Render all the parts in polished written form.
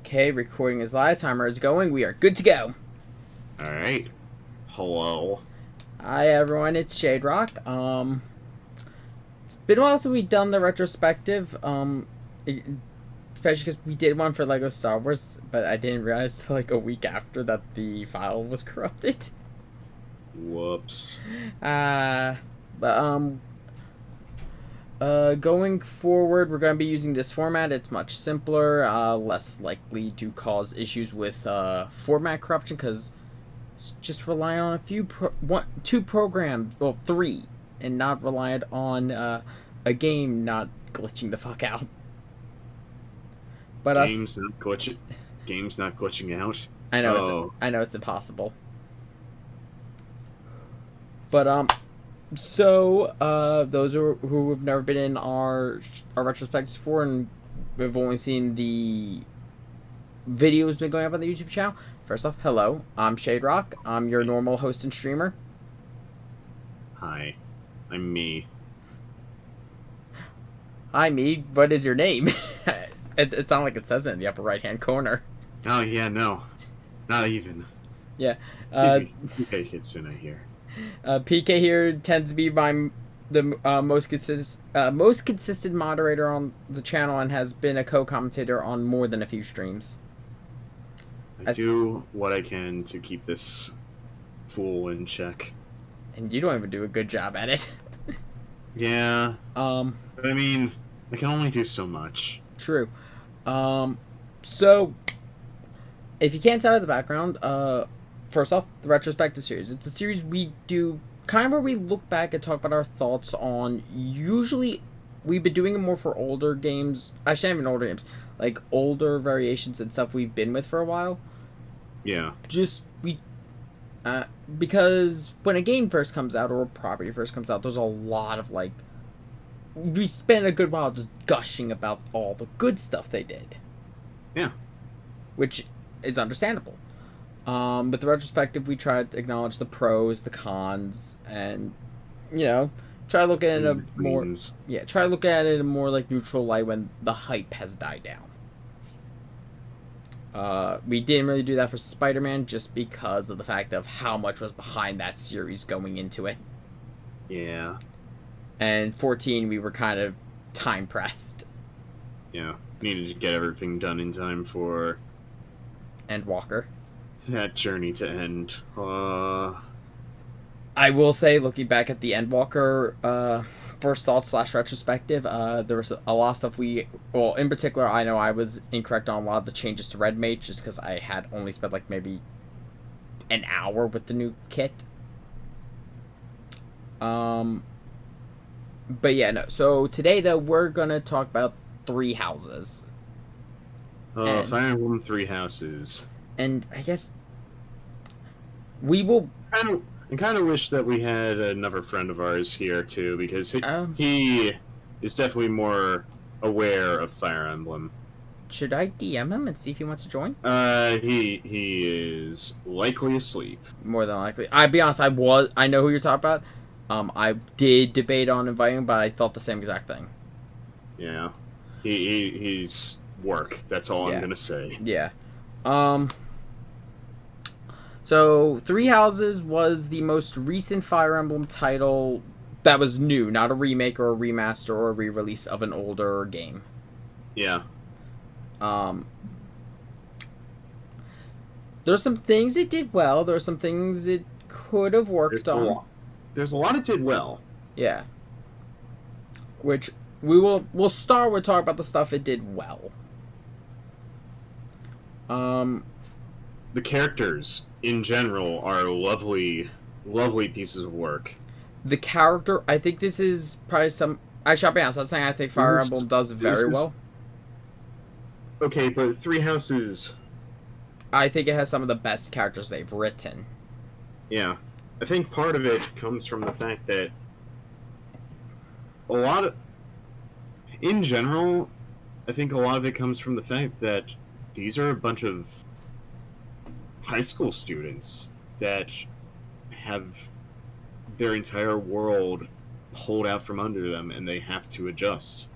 Okay, recording is live. Timer is going. We are good to go. Alright. Hello. Hi everyone, it's Shade Rock. It's been a while since we've done the retrospective. Especially because we did one for Lego Star Wars, but I didn't realize till like a week after that the file was corrupted. Whoops. But going forward, we're going to be using this format. It's much simpler, less likely to cause issues with format corruption because it's just relying on two programs, well, three, and not reliant on a game not glitching the fuck out. But Game's not glitching. Game's not glitching out. I know it's impossible. But So, those who have never been in our retrospectives before and we've only seen the videos been going up on the YouTube channel. First off, hello, I'm Shade Rock. I'm your normal host and streamer. Hi. I'm me. Hi, me. What is your name? It's not like it says it in the upper right-hand corner. Oh, yeah, no. Not even. Yeah. PK Kitsune here. PK here tends to be the most consistent moderator on the channel and has been a co-commentator on more than a few streams. I do what I can to keep this fool in check. And you don't even do a good job at it. Yeah. But I mean, I can only do so much. True. So, if you can't tell by the background, first off, the Retrospective series. It's a series we do kind of where we look back and talk about our thoughts on, usually, we've been doing it more for older games. Actually, not even older games. Like, older variations and stuff we've been with for a while. Yeah. Because when a game first comes out, or a property first comes out, there's a lot of, like, we spend a good while just gushing about all the good stuff they did. Yeah. Which is understandable. With the retrospective, we try to acknowledge the pros, the cons, and, try to look at it in a more... Yeah, try to look at it in a more, like, neutral light when the hype has died down. We didn't really do that for Spider-Man just because of the fact of how much was behind that series going into it. Yeah. And 14, we were kind of time-pressed. Yeah. Needed to get everything done in time for... Endwalker. That journey to end. I will say, looking back at the Endwalker first thoughts / retrospective, there was a lot of stuff well, in particular, I know I was incorrect on a lot of the changes to Red Mage just because I had only spent like maybe an hour with the new kit. But yeah, no. So today, though, we're gonna talk about Three Houses. Fire Emblem Three Houses. And I guess we will... I kind of wish that we had another friend of ours here, too, because he is definitely more aware of Fire Emblem. Should I DM him and see if he wants to join? He is likely asleep. More than likely. I'll be honest, I know who you're talking about. I did debate on inviting him, but I thought the same exact thing. Yeah. He's work. That's all I'm gonna say. Yeah. So, Three Houses was the most recent Fire Emblem title that was new, not a remake or a remaster or a re-release of an older game. Yeah. There's some things it did well. There's some things it could have worked on. There's a lot it did well. Yeah. Which we'll start with talking about the stuff it did well. The characters in general are lovely, lovely pieces of work. The character, I think this is probably some... Actually, I'll be honest, I'm saying I think Fire Emblem does very well. Okay, but Three Houses... I think it has some of the best characters they've written. Yeah. I think part of it comes from the fact that in general, I think a lot of it comes from the fact that these are a bunch of high school students that have their entire world pulled out from under them and they have to adjust.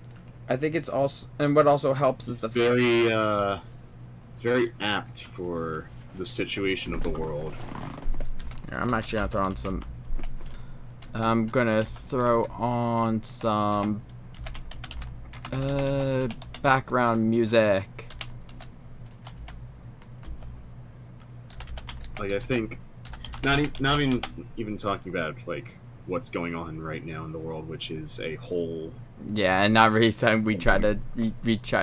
I think it's also... And what also helps is very it's very apt for the situation of the world. Yeah, I'm actually gonna throw on some. I'm gonna throw on some background music. Like I think, not even talking about like what's going on right now in the world, which is a whole. Yeah, and not really something we try to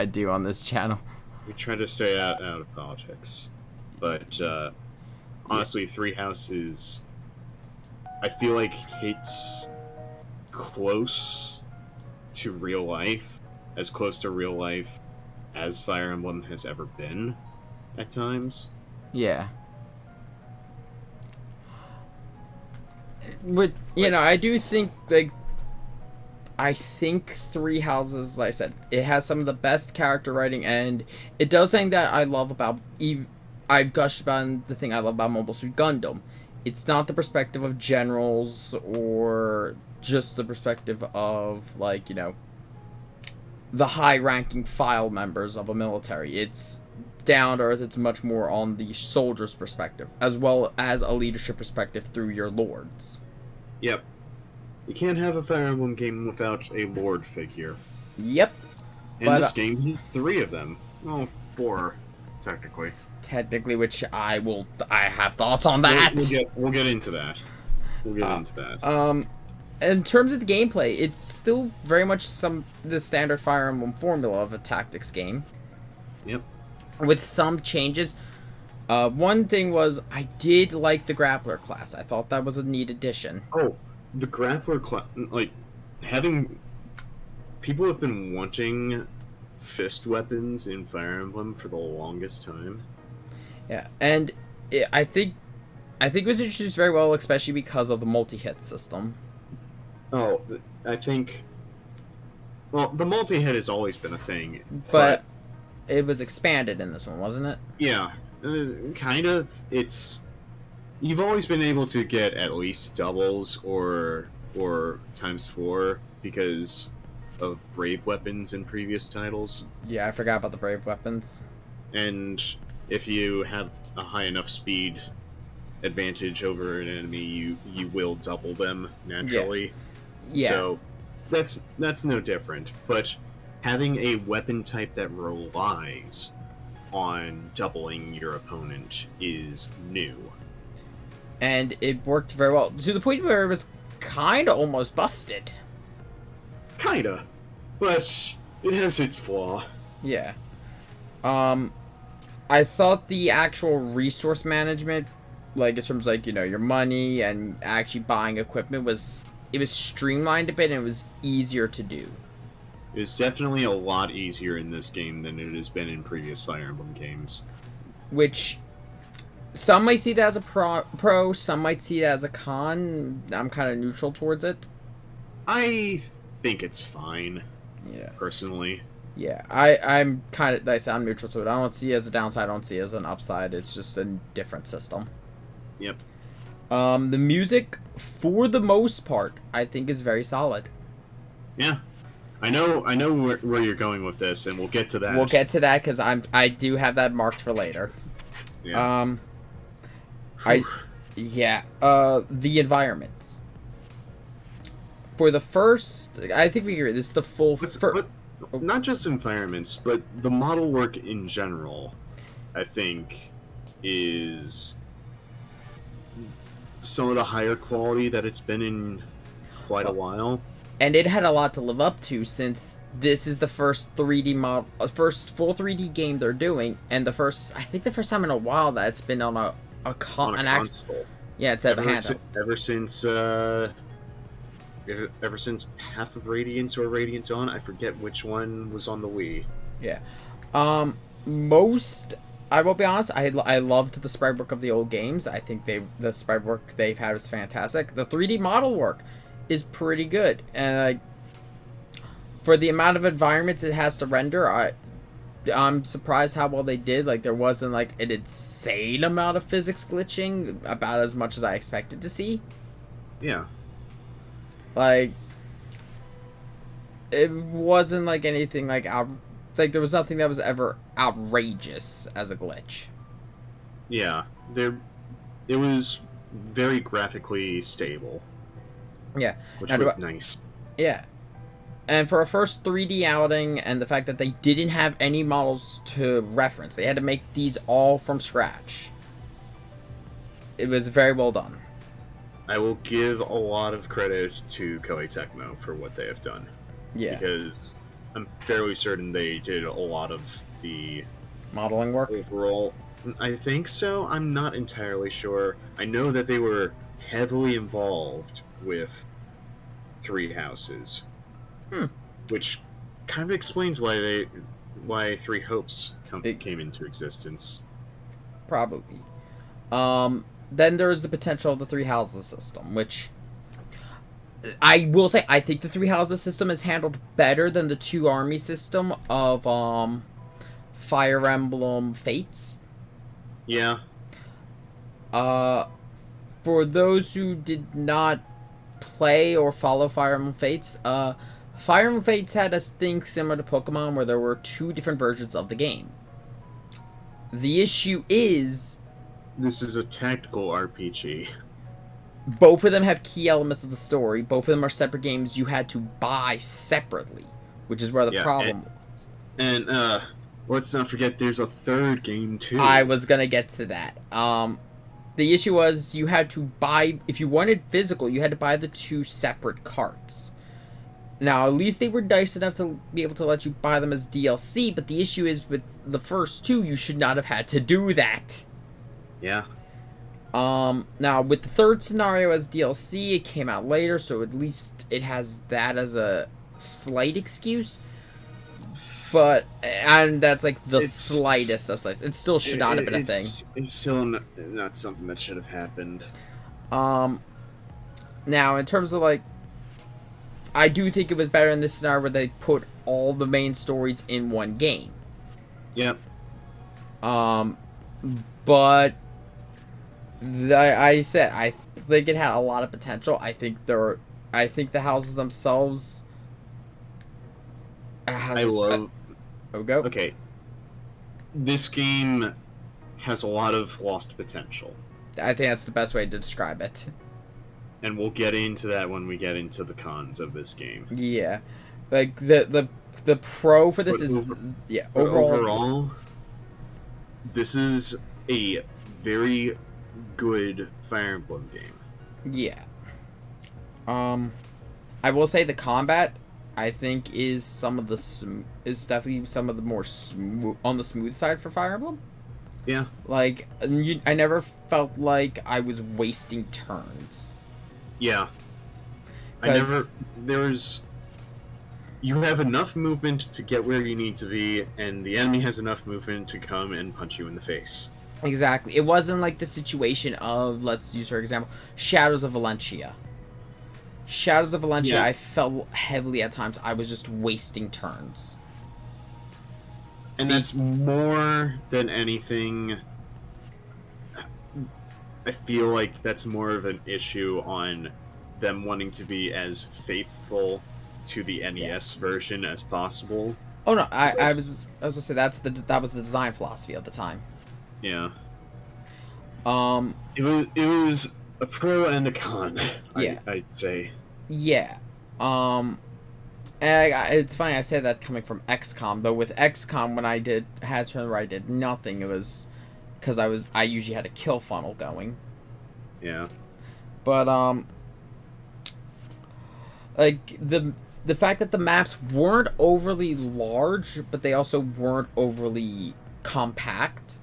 do on this channel. We try to stay out of politics, but Yeah. honestly, Three Houses, I feel like hits close to real life, as close to real life as Fire Emblem has ever been at times. Yeah. But I do think I think Three Houses, like I said, it has some of the best character writing, and it does something that I love about I've gushed about the thing I love about Mobile Suit Gundam. It's not the perspective of generals or just the perspective of the high-ranking file members of a military. It's down to earth. It's much more on the soldier's perspective, as well as a leadership perspective through your lords. Yep. You can't have a Fire Emblem game without a Lord figure. Yep. In this game, he's 3 of them. Well, 4, technically. Technically, which I have thoughts on that. We'll get into that. We'll get into that. In terms of the gameplay, it's still very much the standard Fire Emblem formula of a tactics game. Yep. With some changes. One thing was, I did like the grappler class. I thought that was a neat addition. Oh, the grappler class, like, having... People have been wanting fist weapons in Fire Emblem for the longest time. Yeah, and I think it was introduced very well, especially because of the multi-hit system. Oh, I think... Well, the multi-hit has always been a thing. But it was expanded in this one, wasn't it? Yeah, kind of. You've always been able to get at least doubles or ×4 because of brave weapons in previous titles. Yeah, I forgot about the brave weapons. And if you have a high enough speed advantage over an enemy, you will double them naturally. Yeah. So that's no different. But having a weapon type that relies on doubling your opponent is new. And it worked very well, to the point where it was kind of almost busted. Kinda. But it has its flaw. Yeah. I thought the actual resource management, like in terms of your money and actually buying equipment, was streamlined a bit and it was easier to do. It is definitely a lot easier in this game than it has been in previous Fire Emblem games. Which some might see that as a pro, some might see it as a con. I'm kind of neutral towards it. I think it's fine. Yeah. Personally. Yeah, I'm kind of, like I said, I'm neutral to it. I don't see it as a downside, I don't see it as an upside. It's just a different system. Yep. The music, for the most part, I think is very solid. Yeah. I know where you're going with this, and we'll get to that. We'll get to that, because I do have that marked for later. Yeah. The environments. For the first, I think we agree, this is the full first. Not just environments, but the model work in general, I think, is some of the higher quality that it's been in quite a while. And it had a lot to live up to, since this is the first 3D model, first full 3D game they're doing, and I think the first time in a while that it's been on a console. Yeah, it's ever handheld. Ever since Path of Radiance or Radiant Dawn, I forget which one was on the Wii. Yeah. I will be honest, I loved the sprite work of the old games. I think the sprite work they've had is fantastic. The 3D model work is pretty good, and for the amount of environments it has to render, I'm surprised how well they did. Like, there wasn't an insane amount of physics glitching, about as much as I expected to see. Yeah. Like, it wasn't anything out like there was nothing that was ever outrageous as a glitch. Yeah, it was very graphically stable. Yeah, which now, was nice. Yeah, and for a first 3D outing, and the fact that they didn't have any models to reference, they had to make these all from scratch. It was very well done. I will give a lot of credit to Koei Tecmo for what they have done. Yeah. Because I'm fairly certain they did a lot of the modeling work. Overall, I think so. I'm not entirely sure. I know that they were heavily involved with Three Houses. Which kind of explains why Three Hopes came into existence. Probably. Then there's the potential of the Three Houses system, which I will say I think the Three Houses system is handled better than the Two Army system of Fire Emblem Fates. Yeah. For those who did not play or follow Fire Emblem Fates, Fire Emblem Fates had a thing similar to Pokemon where there were two different versions of the game. The issue is, this is a tactical RPG. Both of them have key elements of the story. Both of them are separate games you had to buy separately, which is where the problem was. And let's not forget there's a third game too. I was gonna get to that. The issue was you had to buy, if you wanted physical, you had to buy the two separate carts. Now, at least they were nice enough to be able to let you buy them as DLC, but the issue is with the first two, you should not have had to do that. Yeah. Now, with the third scenario as DLC, it came out later, so at least it has that as a slight excuse. But, and that's like the slightest of slights. It still should not have been a thing. It's still not something that should have happened. Now, in terms of like, I do think it was better in this scenario where they put all the main stories in one game. Yep. But I said I think it had a lot of potential. I think the houses themselves. Okay. This game has a lot of lost potential. I think that's the best way to describe it. And we'll get into that when we get into the cons of this game. Yeah, like the pro for this overall, this is a very good Fire Emblem game. Yeah. I will say the combat, I think, is definitely some of the more on the smooth side for Fire Emblem. Yeah. Like I never felt like I was wasting turns. Yeah. You have enough movement to get where you need to be, and the enemy has enough movement to come and punch you in the face. Exactly. It wasn't like the situation of, let's use for example, Shadows of Valencia. Shadows of Valencia, yeah. I felt heavily at times I was just wasting turns. And that's more than anything. I feel like that's more of an issue on them wanting to be as faithful to the NES version as possible. Oh no, I was gonna say that was the design philosophy of the time. Yeah. It was a pro and a con. Yeah. I'd say. Yeah. And it's funny I say that coming from XCOM, though with XCOM when I had a turn where I did nothing, it was because I usually had a kill funnel going. Yeah. But like the fact that the maps weren't overly large, but they also weren't overly compact.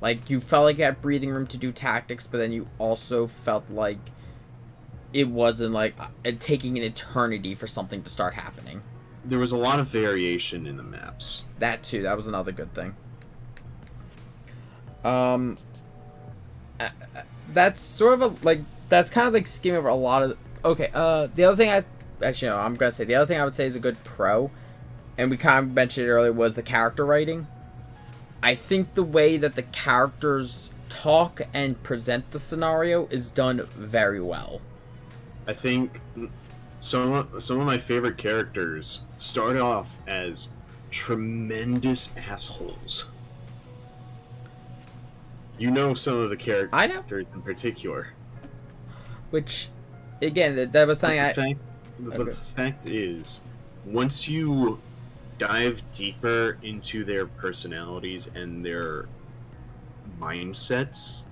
Like you felt like you had breathing room to do tactics, but then you also felt like it wasn't like taking an eternity for something to start happening. There was a lot of variation in the maps. That too. That was another good thing. That's sort of that's kind of like skimming over a lot of. Okay. The other thing I'm gonna say the other thing I would say is a good pro, and we kind of mentioned it earlier, was the character writing. I think the way that the characters talk and present the scenario is done very well. I think some of my favorite characters start off as tremendous assholes. You know some of the I know. characters in particular. Which, again, that was something But Okay. the fact is, once you dive deeper into their personalities and their mindsets,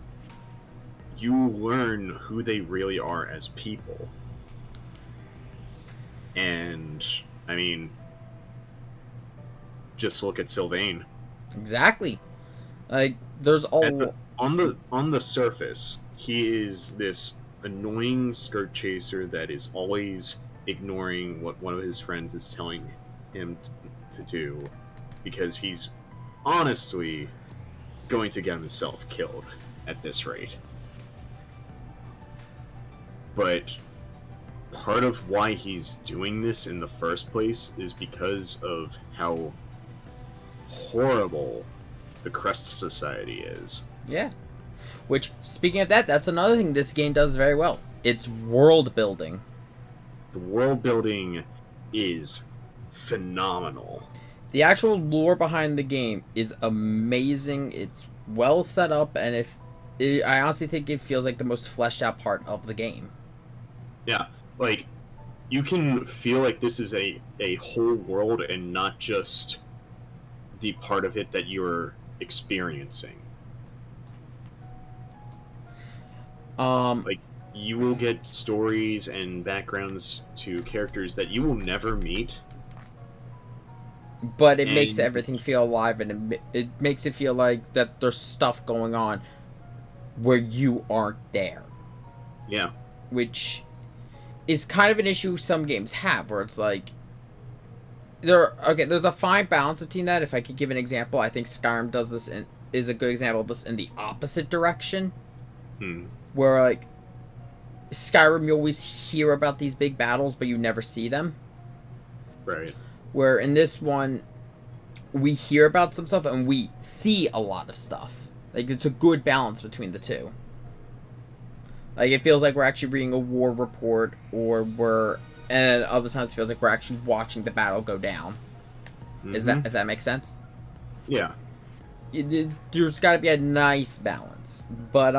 you learn who they really are as people. And, I mean, just look at Sylvain. Exactly. Like, there's all. On the surface, he is this annoying skirt chaser that is always ignoring what one of his friends is telling him to do, because he's honestly going to get himself killed at this rate. But part of why he's doing this in the first place is because of how horrible the Crest Society is. Yeah. Which, speaking of that, that's another thing this game does very well. It's world building. The world building is phenomenal. The actual lore behind the game is amazing. It's well set up, and I honestly think it feels like the most fleshed out part of the game. Yeah, like, you can feel like this is a whole world and not just the part of it that you're experiencing. Like, you will get stories and backgrounds to characters that you will never meet. But it makes everything feel alive, and it makes it feel like that there's stuff going on where you aren't there. Yeah. Which is kind of an issue some games have, where it's like there's a fine balance between that. If I could give an example, I think Skyrim does this is a good example of this in the opposite direction. Where, like, Skyrim, you always hear about these big battles, but you never see them. Right. Where in this one, we hear about some stuff and we see a lot of stuff. Like, it's a good balance between the two. Like, it feels like we're actually reading a war report, and other times it feels like we're actually watching the battle go down. If that makes sense? Yeah. There's got to be a nice balance. But,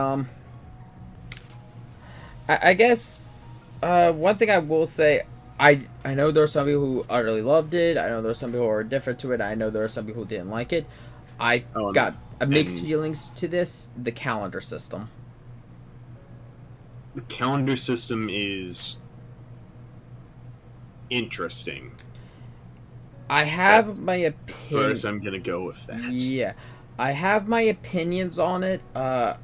I guess one thing I will say, I know there are some people who utterly loved it. I know there are some people who are indifferent to it. I know there are some people who didn't like it. I got mixed feelings to this. The calendar system. The calendar system is interesting. I have my opinion. First, I'm gonna go with that. Yeah, I have my opinions on it. I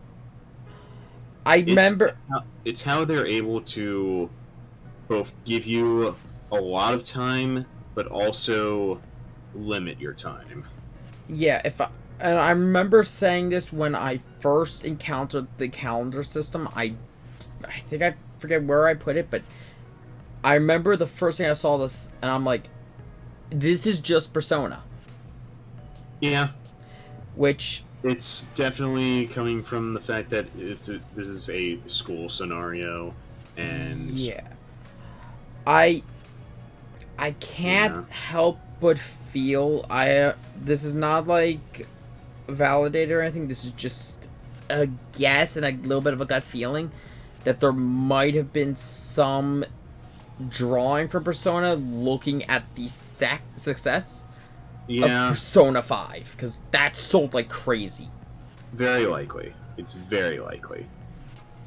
remember it's how they're able to both give you a lot of time, but also limit your time. Yeah, and I remember saying this when I first encountered the calendar system. I think I forget where I put it, but I remember the first thing I saw this, and I'm like, this is just Persona. Yeah. Which... It's definitely coming from the fact that this is a school scenario, and... Yeah. I can't help but feel... this is not, like, validated or anything. This is just a guess and a little bit of a gut feeling that there might have been some drawing from Persona looking at the success of Persona 5, because that sold like crazy. Very likely. It's very likely.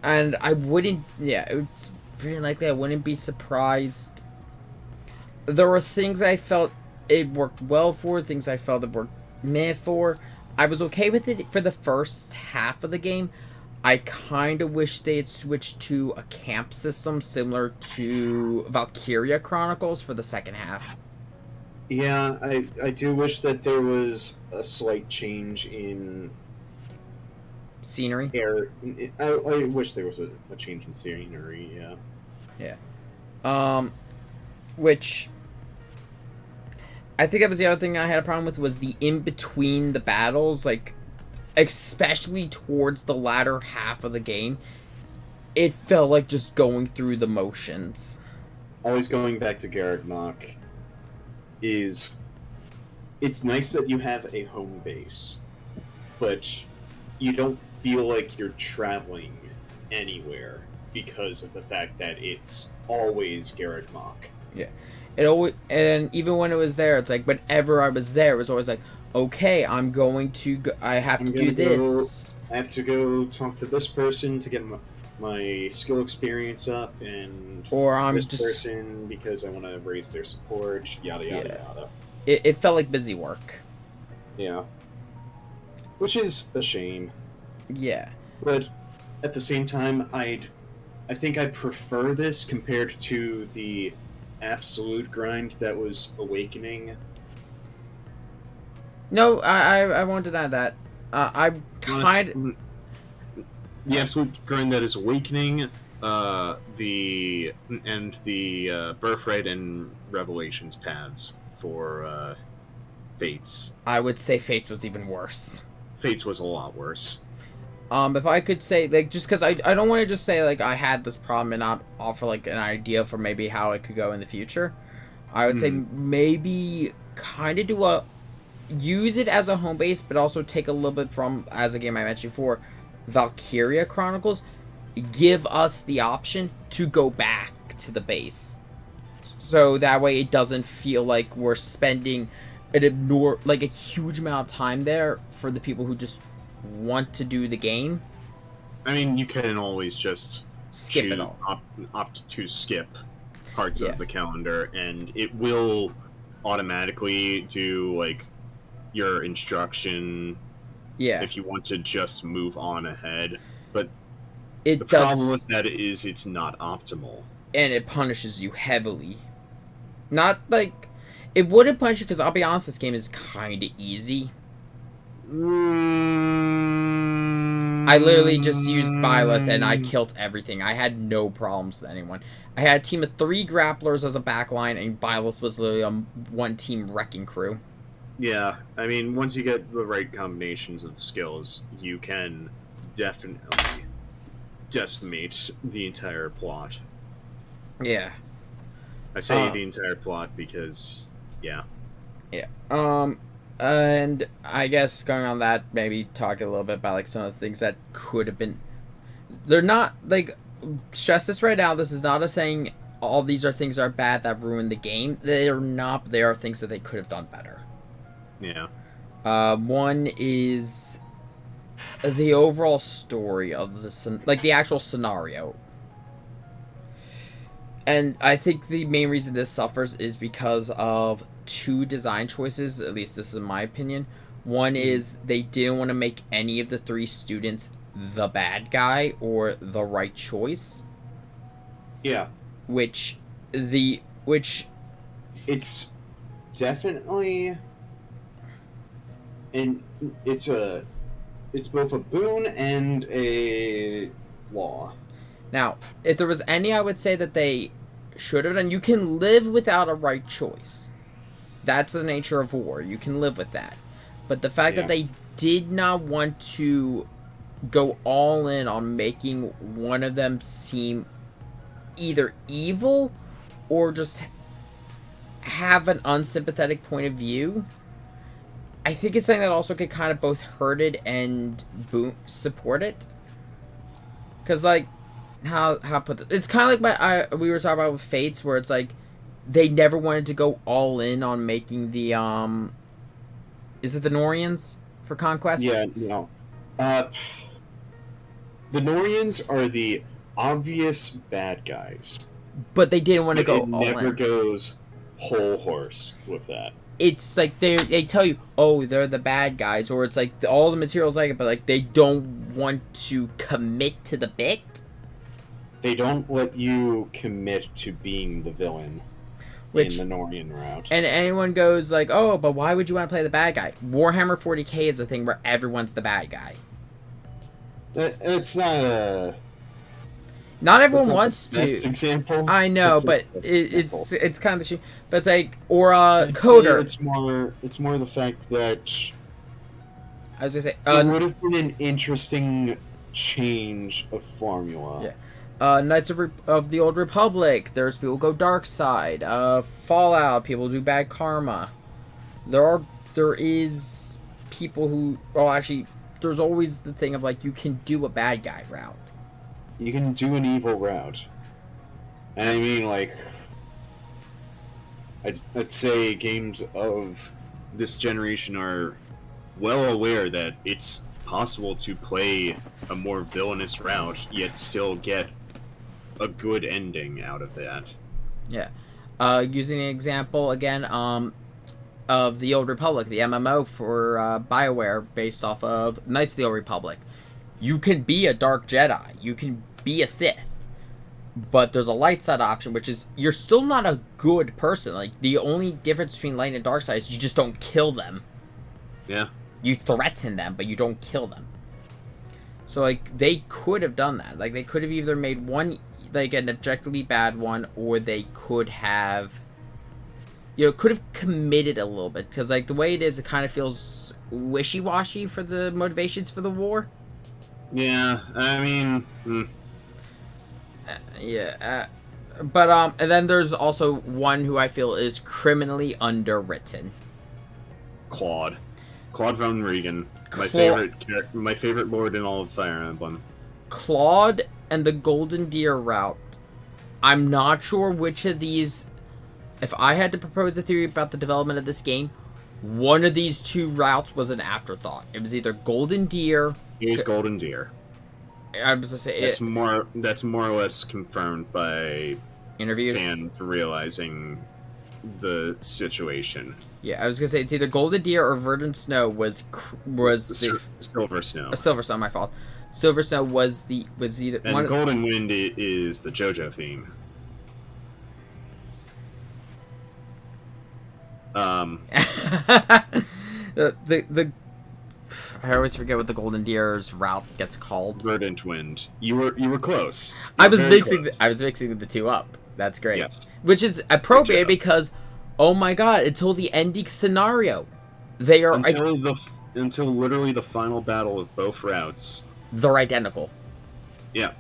And I wouldn't... Yeah, it's very likely I wouldn't be surprised. There were things I felt it worked well for, things I felt it worked meh for. I was okay with it for the first half of the game. I kind of wish they had switched to a camp system similar to Valkyria Chronicles for the second half. Yeah, I do wish that there was a slight change in scenery. I wish there was a change in scenery. Yeah. Which I think that was the other thing I had a problem with, was the in between the battles, like especially towards the latter half of the game. It felt like just going through the motions. Always going back to Garrett Mach is it's nice that you have a home base, but you don't feel like you're traveling anywhere because of the fact that it's always Garrett Mock. Yeah. It always, and even when it was there, it's like whenever I was there, it was always like, okay, I'm going to go, I have I'm to gonna do this. I have to go talk to this person to get my skill experience up, and Or I'm this just person because I want to raise their support, yada yada yeah. yada. It felt like busy work. Yeah. Which is a shame. Yeah. But at the same time, I think I prefer this compared to the absolute grind that was Awakening. No, I won't deny that. I kind The absolute grind that is Awakening, the Birthright and Revelations paths for Fates. I would say Fates was even worse. Fates was a lot worse. If I could say, like, just because I don't want to just say, like, I had this problem and not offer, like, an idea for maybe how it could go in the future, I would say maybe kind of use it as a home base, but also take a little bit from, as a game I mentioned before, Valkyria Chronicles. Give us the option to go back to the base. So that way it doesn't feel like we're spending a huge amount of time there for the people who just want to do the game. I mean, you can always just skip it all. Opt to skip parts of the calendar, and it will automatically do like your instruction. Yeah. If you want to just move on ahead, but the problem with that is it's not optimal, and it punishes you heavily. Not like it wouldn't punish you because I'll be honest, this game is kind of easy. I literally just used Byleth and I killed everything. I had no problems with anyone. I had a team of 3 grapplers as a backline, and Byleth was literally a one-team wrecking crew. Yeah, I mean, once you get the right combinations of skills, you can definitely decimate the entire plot. Yeah. I say the entire plot because, yeah. Yeah. And I guess going on that, maybe talk a little bit about like some of the things that could have been. They're not like stress this right now. This is not a saying all these are things that are bad that ruin the game. They are not. They are things that they could have done better. Yeah. One is the overall story of the actual scenario. And I think the main reason this suffers is because of 2 design choices, at least this is my opinion. One is they didn't want to make any of the 3 students the bad guy or the right choice. Yeah. Which it's definitely, and it's both a boon and a flaw. Now, if there was any I would say that they should have done, you can live without a right choice. That's the nature of war. You can live with that. But the fact that they did not want to go all in on making one of them seem either evil or just have an unsympathetic point of view, I think it's something that also could kind of both hurt it and support it. Because, like, how put this? It's kind of like we were talking about with Fates, where it's like they never wanted to go all in on making the is it the Norians for Conquest? Yeah, no. The Norians are the obvious bad guys, but they didn't want to go all in. It never goes whole horse with that. It's like they tell you, oh, they're the bad guys, or it's like all the materials like it, but like they don't want to commit to the bit. They don't let you commit to being the villain in the Norian route. And anyone goes like, oh, but why would you want to play the bad guy? Warhammer 40k is a thing where everyone's the bad guy. It's not a... Not everyone wants to. Best example. I know, but it's kind of the shit. But it's like, or Coder. It's more the fact that I was gonna say it would have been an interesting change of formula. Yeah. Knights of the Old Republic. There's people who go dark side. Fallout. People do bad karma. There are there is people who, well, actually, there's always the thing of like you can do a bad guy route. You can do an evil route. And I mean, like, I'd say games of this generation are well aware that it's possible to play a more villainous route, yet still get a good ending out of that. Yeah. Using an example again, of the Old Republic, the MMO for BioWare, based off of Knights of the Old Republic. You can be a Dark Jedi. You can be a Sith. But there's a light side option, which is you're still not a good person. Like, the only difference between light and dark side is you just don't kill them. Yeah. You threaten them, but you don't kill them. So, like, they could have done that. Like, they could have either made one, like, an objectively bad one, or they could have, you know, could have committed a little bit. Because, like, the way it is, it kind of feels wishy-washy for the motivations for the war. Yeah, I mean... But and then there's also one who I feel is criminally underwritten. Claude von Regan, my favorite lord in all of Fire Emblem. Claude and the Golden Deer route. I'm not sure which of these. If I had to propose a theory about the development of this game, one of these two routes was an afterthought. It was either Golden Deer. It was Golden Deer. I was gonna say that's more or less confirmed by interviews, fans realizing the situation. Yeah, I was gonna say it's either Golden Deer or Verdant Snow was Silver Snow. Silver Snow, my fault. Silver Snow was either and one. Golden Wind is the JoJo theme. the I always forget what the Golden Deer's route gets called. Verdant Wind. You were close. I was mixing the two up. That's great. Yes. Which is appropriate because, oh my god, until the ending scenario, they are until literally the final battle of both routes. They're identical. Yeah.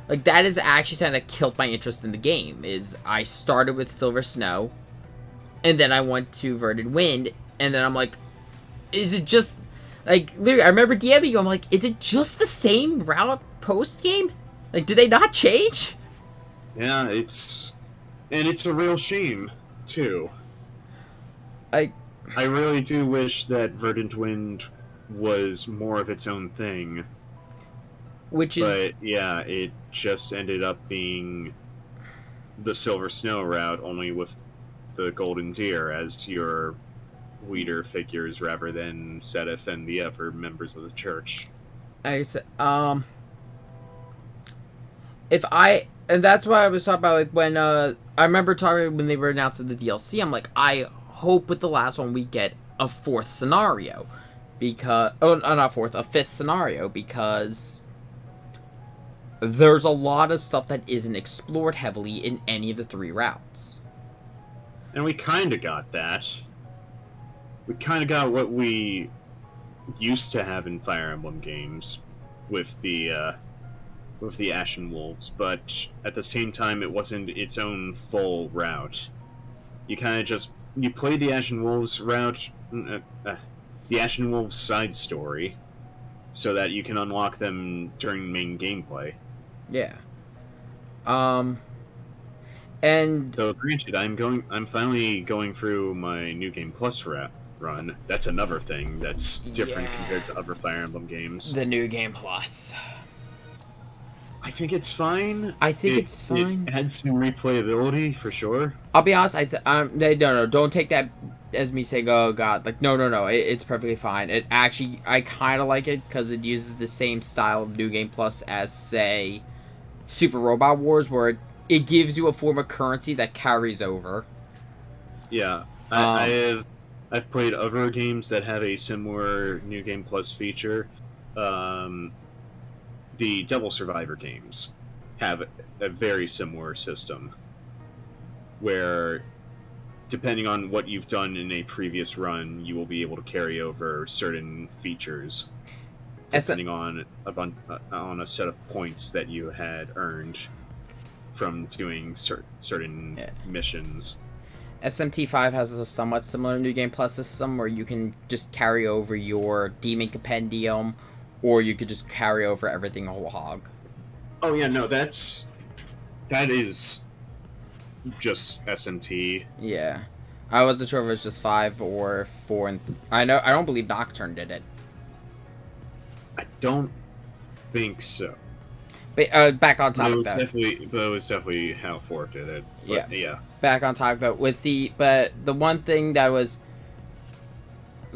Like, that is actually something that killed my interest in the game. Is I started with Silver Snow, and then I went to Verdant Wind, and then I'm like, is it just... Like, literally, I remember DMing you, I'm like, is it just the same route post-game? Like, do they not change? Yeah, it's a real shame, too. I really do wish that Verdant Wind was more of its own thing. But, yeah, it just ended up being the Silver Snow route, only with the Golden Deer as your leader figures rather than Sedith and the other members of the church. And that's why I was talking about, like, when I remember talking when they were announcing the DLC, I'm like, I hope with the last one we get a fourth scenario, because a fifth scenario, because there's a lot of stuff that isn't explored heavily in any of the three routes. And we kind of got that. We kind of got what we used to have in Fire Emblem games with the Ashen Wolves, but at the same time, it wasn't its own full route. You kind of just played the Ashen Wolves route, the Ashen Wolves side story, so that you can unlock them during main gameplay. Yeah. And though granted, I'm finally going through my New Game Plus run. That's another thing that's different compared to other Fire Emblem games. The New Game Plus. I think it's fine. It's fine. It had some replayability for sure. I'll be honest. No, don't take that as me saying, "Oh God," like no. It's perfectly fine. It actually, I kind of like it because it uses the same style of New Game Plus as, say, Super Robot Wars, where it gives you a form of currency that carries over. Yeah, I've played other games that have a similar New Game Plus feature. The Devil Survivor games have a very similar system, where depending on what you've done in a previous run, you will be able to carry over certain features, depending on a set of points that you had earned from doing certain missions. SMT5 has a somewhat similar New Game Plus system where you can just carry over your Demon Compendium, or you could just carry over everything whole hog. Oh yeah, no, that is just SMT. Yeah. I wasn't sure if it was just 5 or 4 and I don't believe Nocturne did it. I don't think so. But back on topic though. But it was definitely how 4 did it. But, yeah. Back on topic though, but the one thing that was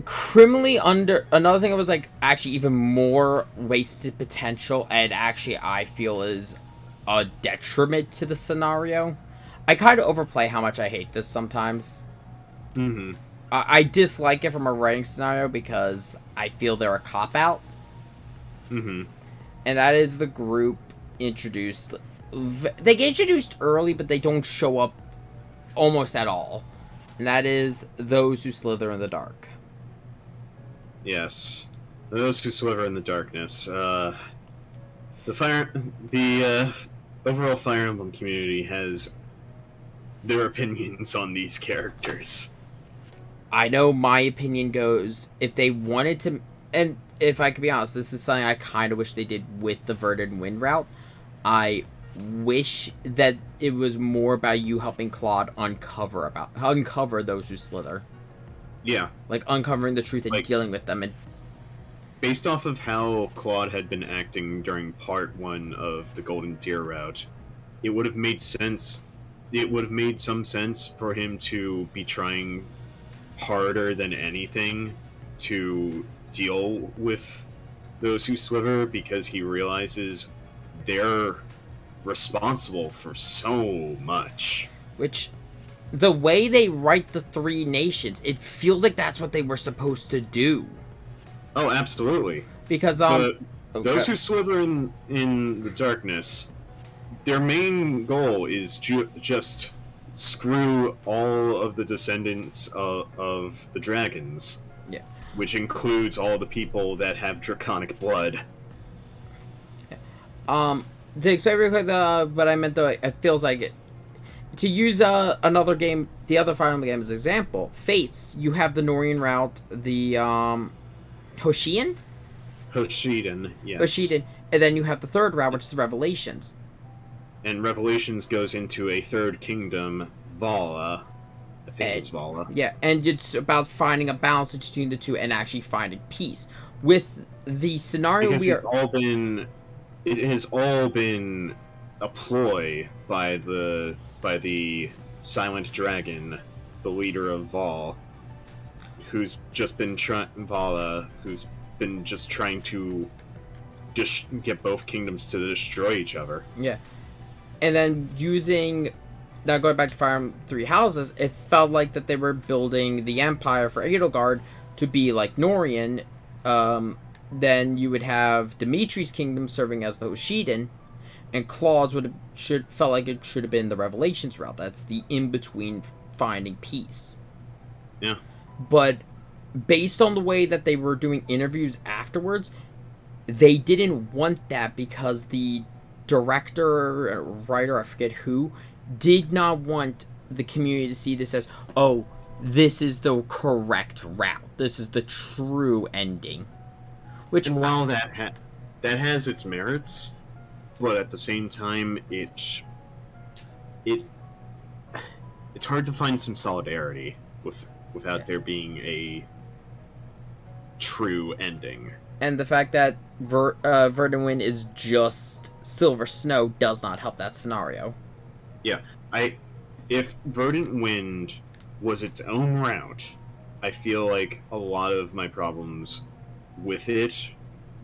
criminally another thing that was like actually even more wasted potential, and actually I feel is a detriment to the scenario. I kind of overplay how much I hate this sometimes. Mm-hmm. I dislike it from a writing scenario because I feel they're a cop-out. Mm-hmm. And that is the group introduced. They get introduced early, but they don't show up almost at all. And that is those who slither in the dark. Yes. Those who sliver in the darkness. The overall Fire Emblem community has their opinions on these characters. I know my opinion goes, if they wanted to, and if I could be honest, this is something I kind of wish they did with the Verdant Wind route. I wish that it was more about you helping Claude uncover those who slither. Yeah. Like, uncovering the truth and like, dealing with them. And based off of how Claude had been acting during part 1 of the Golden Deer route, it would have made sense. It would have made some sense for him to be trying harder than anything to deal with those who sliver, because he realizes they're responsible for so much. Which, the way they write the 3 nations, it feels like that's what they were supposed to do. Oh, absolutely. Because those who sliver in the darkness, their main goal is just screw all of the descendants of the dragons. Yeah. Which includes all the people that have draconic blood. To explain real quick, what I meant though, it feels like it. To use another game, the other Fire Emblem game as an example, Fates, you have the Norian route, the Hoshidan, yes. And then you have the third route, which is Revelations. And Revelations goes into a third kingdom, Vala. I think it's Vala. Yeah, and it's about finding a balance between the two and actually finding peace. With the scenario because it has all been a ploy by the Silent Dragon, the leader of Vala, who's just been Vala, who's been just trying to get both kingdoms to destroy each other. Yeah. And then now going back to Fire Emblem Three Houses, it felt like that they were building the Empire for Edelgard to be like Norian. Then you would have Dimitri's kingdom serving as the Hoshidan, and Claude's felt like it should have been the Revelations route. That's the in-between finding peace. Yeah. But based on the way that they were doing interviews afterwards, they didn't want that because the director, writer, I forget who, did not want the community to see this as, oh, this is the correct route. This is the true ending. Which, and while that has its merits, but at the same time, it's hard to find some solidarity without there being a true ending. And the fact that Verdant Wind is just Silver Snow does not help that scenario. Yeah, if Verdant Wind was its own route, I feel like a lot of my problems with it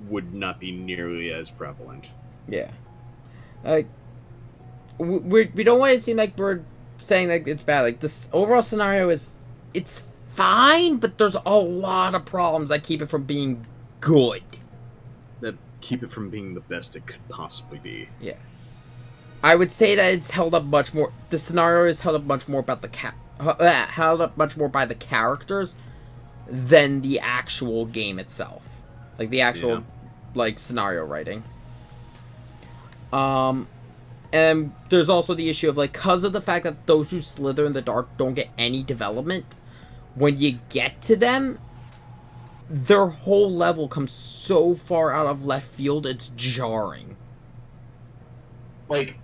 would not be nearly as prevalent. Yeah. Like, we don't want it to seem like we're saying like it's bad. Like, this overall scenario it's fine, but there's a lot of problems that keep it from being good. That keep it from being the best it could possibly be. Yeah. I would say that it's held up much more. The scenario is held up much more about held up much more by the characters than the actual game itself. Like the actual like scenario writing. And there's also the issue of, like, because of the fact that those who slither in the dark don't get any development, when you get to them, their whole level comes so far out of left field, it's jarring. Like,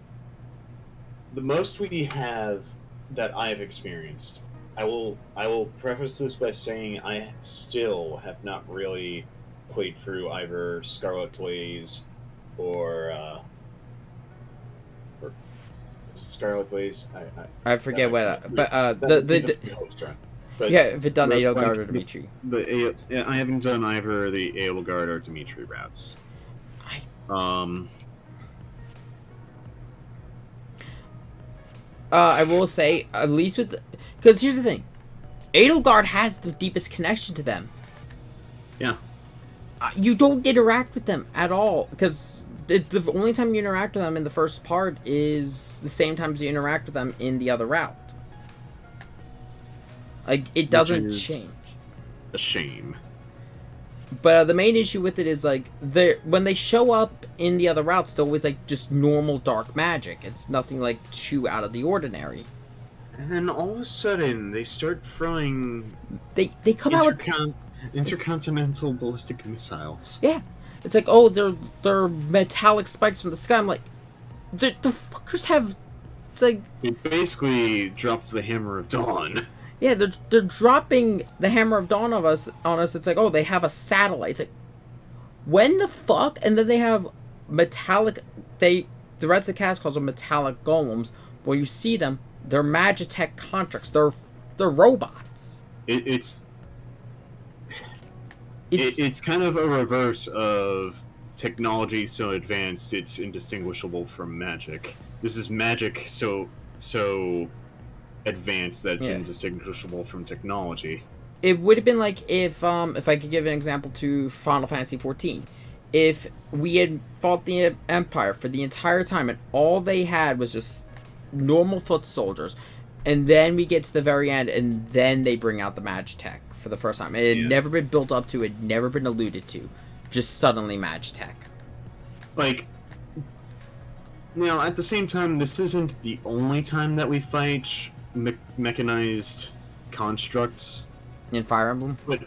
the most we have that I've experienced, I will preface this by saying I still have not really played through either Scarlet Blaze or or Scarlet Blaze. I forget what, but that would be the Hope's Run. But yeah, if it done but, Edelgard like, or Dimitri. I haven't done either the Edelgard or Dimitri routes. I I will say, at least with, because here's the thing, Edelgard has the deepest connection to them. Yeah. You don't interact with them at all, because the only time you interact with them in the first part is the same times you interact with them in the other route. Like, it doesn't change. A shame. But the main issue with it is, like, when they show up in the other routes, they're always, like, just normal dark magic. It's nothing, like, too out of the ordinary. And then all of a sudden, they start throwing... They come out with... intercontinental ballistic missiles. Yeah. It's like, oh, they're metallic spikes from the sky. I'm like, the fuckers have... It's like... It basically dropped the Hammer of Dawn. Yeah, they're dropping the Hammer of Dawn on us. It's like, oh, they have a satellite. It's like, when the fuck? And then they have metallic... The rest of the cast calls them metallic golems. When you see them, they're Magitech contracts. They're robots. It's kind of a reverse of technology so advanced it's indistinguishable from magic. This is magic so advanced that it's indistinguishable from technology. It would have been like if I could give an example to Final Fantasy XIV. If we had fought the Empire for the entire time and all they had was just normal foot soldiers, and then we get to the very end and then they bring out the Magitech for the first time. It had never been built up to, it had never been alluded to. Just suddenly Magitech. Like, now, at the same time, this isn't the only time that we fight mechanized constructs. In Fire Emblem? But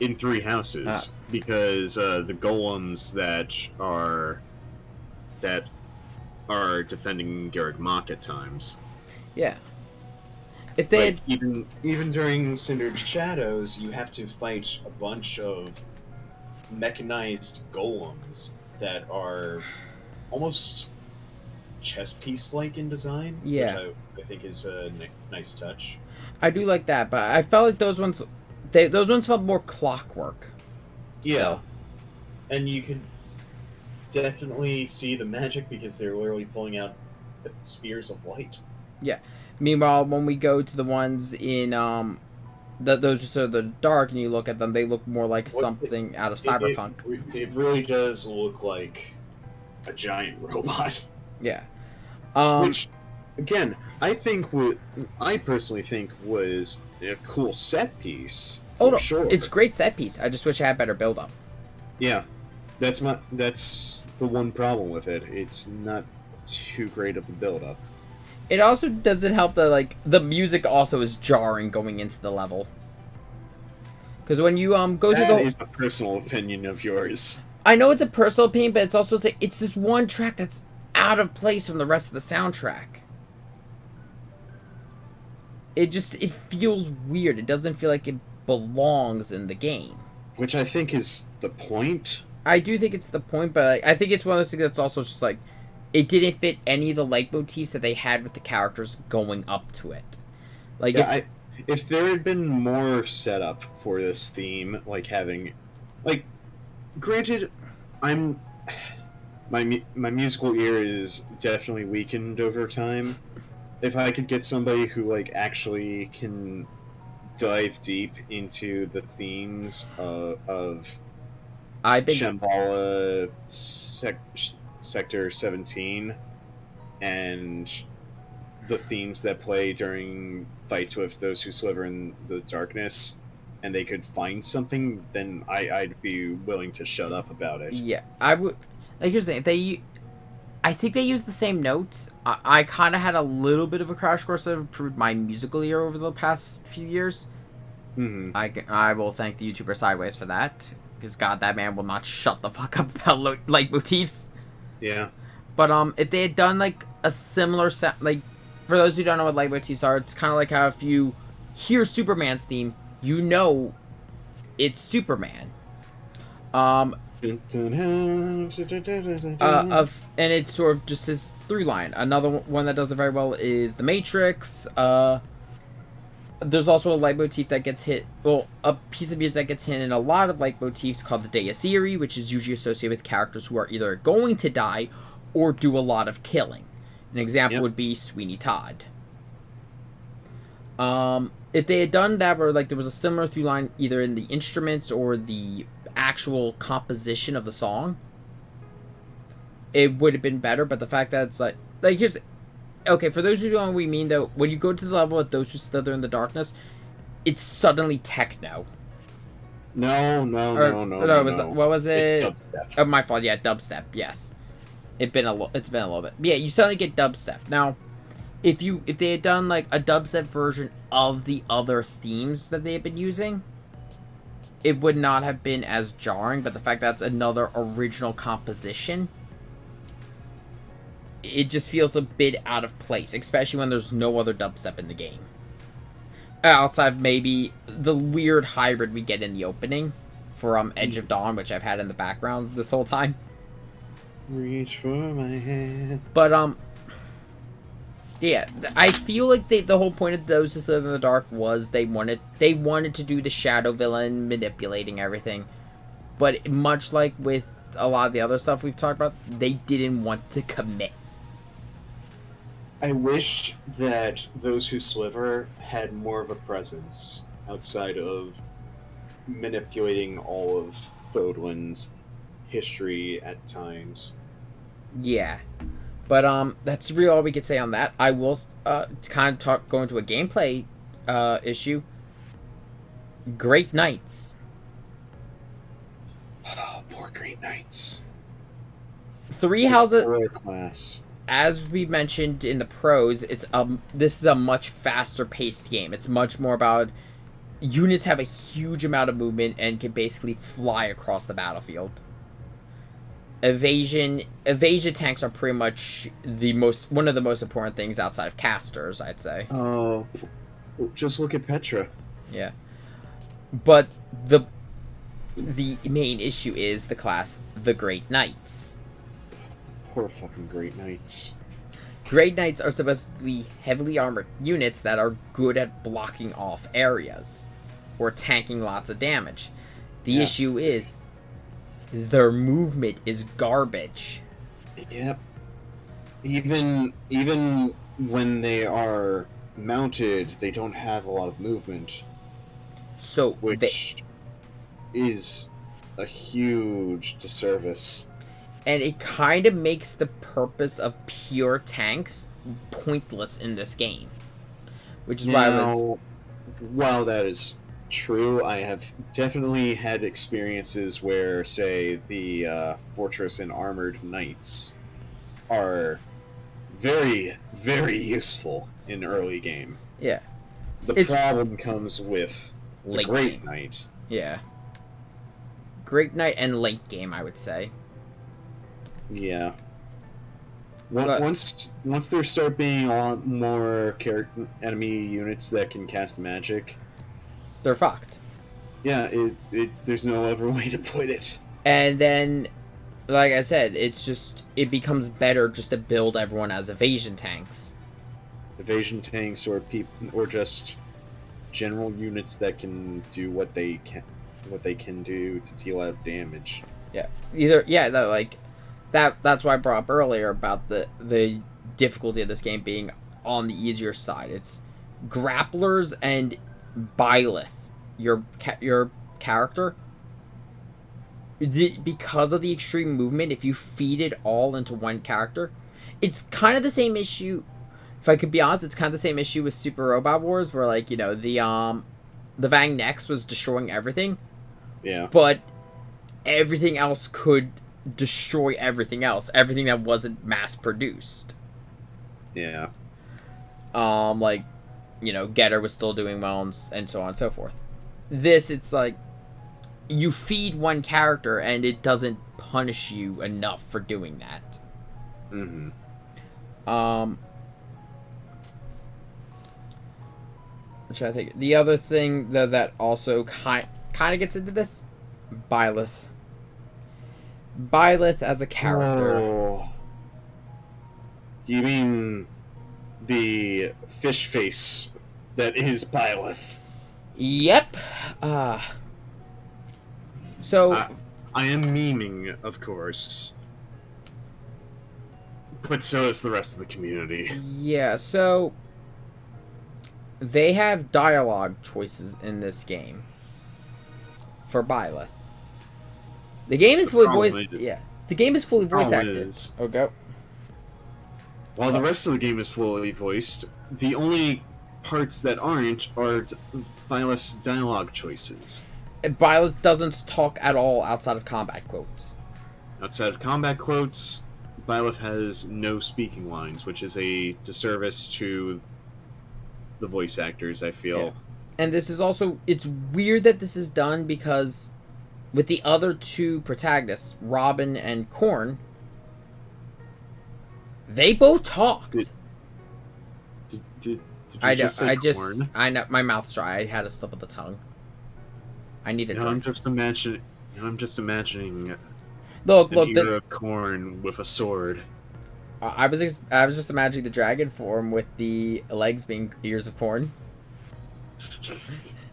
in Three Houses, because the golems that are defending Garreg Mach at times. Yeah. If they had... even during Cindered Shadows, you have to fight a bunch of mechanized golems that are almost chess piece-like in design, which I think is a nice touch. I do like that, but I felt like those ones felt more clockwork. Yeah, so. And you could definitely see the magic because they're literally pulling out spears of light. Yeah. Meanwhile, when we go to the ones in those are sort of the dark, and you look at them, they look more like something out of Cyberpunk. It really does look like a giant robot. Yeah. Which, again, I personally think was a cool set piece. Oh no, sure. It's great set piece. I just wish it had better build up. Yeah, that's the one problem with it. It's not too great of a build up. It also doesn't help that, like, the music also is jarring going into the level. Because when you go through That is a personal opinion of yours. I know it's a personal opinion, but it's also it's this one track that's out of place from the rest of the soundtrack. It feels weird. It doesn't feel like it belongs in the game. Which I think is the point. I do think it's the point, but I think it's one of those things that's also just like, it didn't fit any of the leitmotifs that they had with the characters going up to it. Like, yeah, if there had been more setup for this theme, like having, like, granted, my musical ear is definitely weakened over time. If I could get somebody who, like, actually can dive deep into the themes of Shambhala Sector 17 and the themes that play during fights with those who sliver in the darkness, and they could find something, then I'd be willing to shut up about it. Yeah, I would. Like, here's the thing: I think they used the same notes. I kind of had a little bit of a crash course that improved my musical ear over the past few years. Hmm. I will thank the YouTuber Sideways for that. Because, God, that man will not shut the fuck up about leitmotifs. Yeah. But, if they had done, like, a similar sound... Like, for those who don't know what leitmotifs are, it's kind of like how if you hear Superman's theme, you know it's Superman. Um, and it's sort of just his through line. Another one that does it very well is The Matrix. There's also a leitmotif that gets hit. Well, a piece of music that gets hit in a lot of leitmotifs called the Deus Irae, which is usually associated with characters who are either going to die or do a lot of killing. An example would be Sweeney Todd. If they had done that where like there was a similar through line either in the instruments or the actual composition of the song, it would have been better. But the fact that it's like here's okay, for those who don't know what we mean though, when you go to the level of Those Who Slither in the Darkness, it's suddenly techno. No. What was it? It's dubstep. Oh, my fault. Yeah, dubstep. Yes, it's been a little bit. Yeah, you suddenly get dubstep now. If they had done like a dubstep version of the other themes that they had been using, it would not have been as jarring. But the fact that it's another original composition, it just feels a bit out of place, especially when there's no other dubstep in the game. Outside of maybe the weird hybrid we get in the opening for Edge of Dawn, which I've had in the background this whole time. Reach for my hand. But yeah, I feel like the whole point of Those Who Slither in the Dark was they wanted to do the shadow villain manipulating everything, but much like with a lot of the other stuff we've talked about, they didn't want to commit. I wish that Those Who Sliver had more of a presence outside of manipulating all of Thodwin's history at times. Yeah. But that's really all we could say on that. I will kind of go into a gameplay issue. Great Knights. Oh, poor Great Knights. Three houses. Class. As we mentioned in the pros, this is a much faster paced game. It's much more about units have a huge amount of movement and can basically fly across the battlefield. Evasion tanks are pretty much one of the most important things outside of casters, I'd say. Oh, just look at Petra. Yeah, but the main issue is the class, the Great Knights. Poor fucking Great Knights. Great Knights are supposed to be heavily armored units that are good at blocking off areas or tanking lots of damage. The issue is their movement is garbage. Yep. Even when they are mounted, they don't have a lot of movement. So which is a huge disservice. And it kind of makes the purpose of pure tanks pointless in this game. Which is why I was... While that is true, I have definitely had experiences where, say, the Fortress and Armored Knights are very, very useful in early game. Yeah. The problem comes with the Great Knight. Yeah. Great Knight and late game, I would say. Yeah. Once there start being a lot more enemy units that can cast magic, they're fucked. Yeah, there's no other way to put it. And then, like I said, it becomes better just to build everyone as evasion tanks. Evasion tanks, or just general units that can do what they can do to deal out damage. Yeah. That's why I brought up earlier about the difficulty of this game being on the easier side. It's grapplers and Byleth, your character. Because of the extreme movement, if you feed it all into one character, it's kind of the same issue. If I could be honest, it's kind of the same issue with Super Robot Wars, where the Vang Nex was destroying everything. Yeah. But everything else could destroy everything else, everything that wasn't mass produced. Yeah. Like, Getter was still doing well, and so on and so forth. This, it's like, you feed one character and it doesn't punish you enough for doing that. Mm-hmm. I'm trying to think. The other thing that also kind of gets into this, Byleth. Byleth as a character. Oh. You mean the fish face that is Byleth? Yep. So I am memeing, of course. But so is the rest of the community. yeah, so they have dialogue choices in this game for Byleth. The game is fully voice. Yeah, the game is fully voice acted. Oh, go. While the rest of the game is fully voiced, the only parts that aren't are Byleth's dialogue choices. Byleth doesn't talk at all outside of combat quotes. Outside of combat quotes, Byleth has no speaking lines, which is a disservice to the voice actors, I feel. Yeah. And this is also, it's weird that this is done because with the other two protagonists, Robin and Korn, they both talked. Did you just say Korn? I know, my mouth's dry. I had a slip of the tongue. I need a drink. I'm just imagining Look, an ear of corn with a sword. I was just imagining the dragon form with the legs being ears of corn.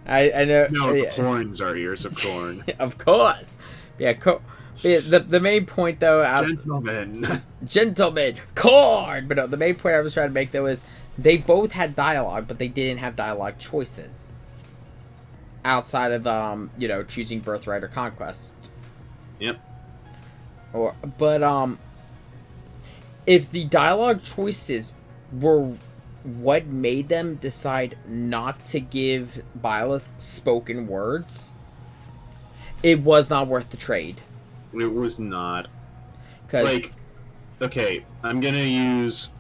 I know. No, the horns are ears of corn. Of course. Yeah, the main point though, gentlemen, corn. But no, the main point I was trying to make though is they both had dialogue, but they didn't have dialogue choices outside of choosing birthright or conquest. Yep. But if the dialogue choices were what made them decide not to give Byleth spoken words, it was not worth the trade. It was not. Okay, I'm gonna use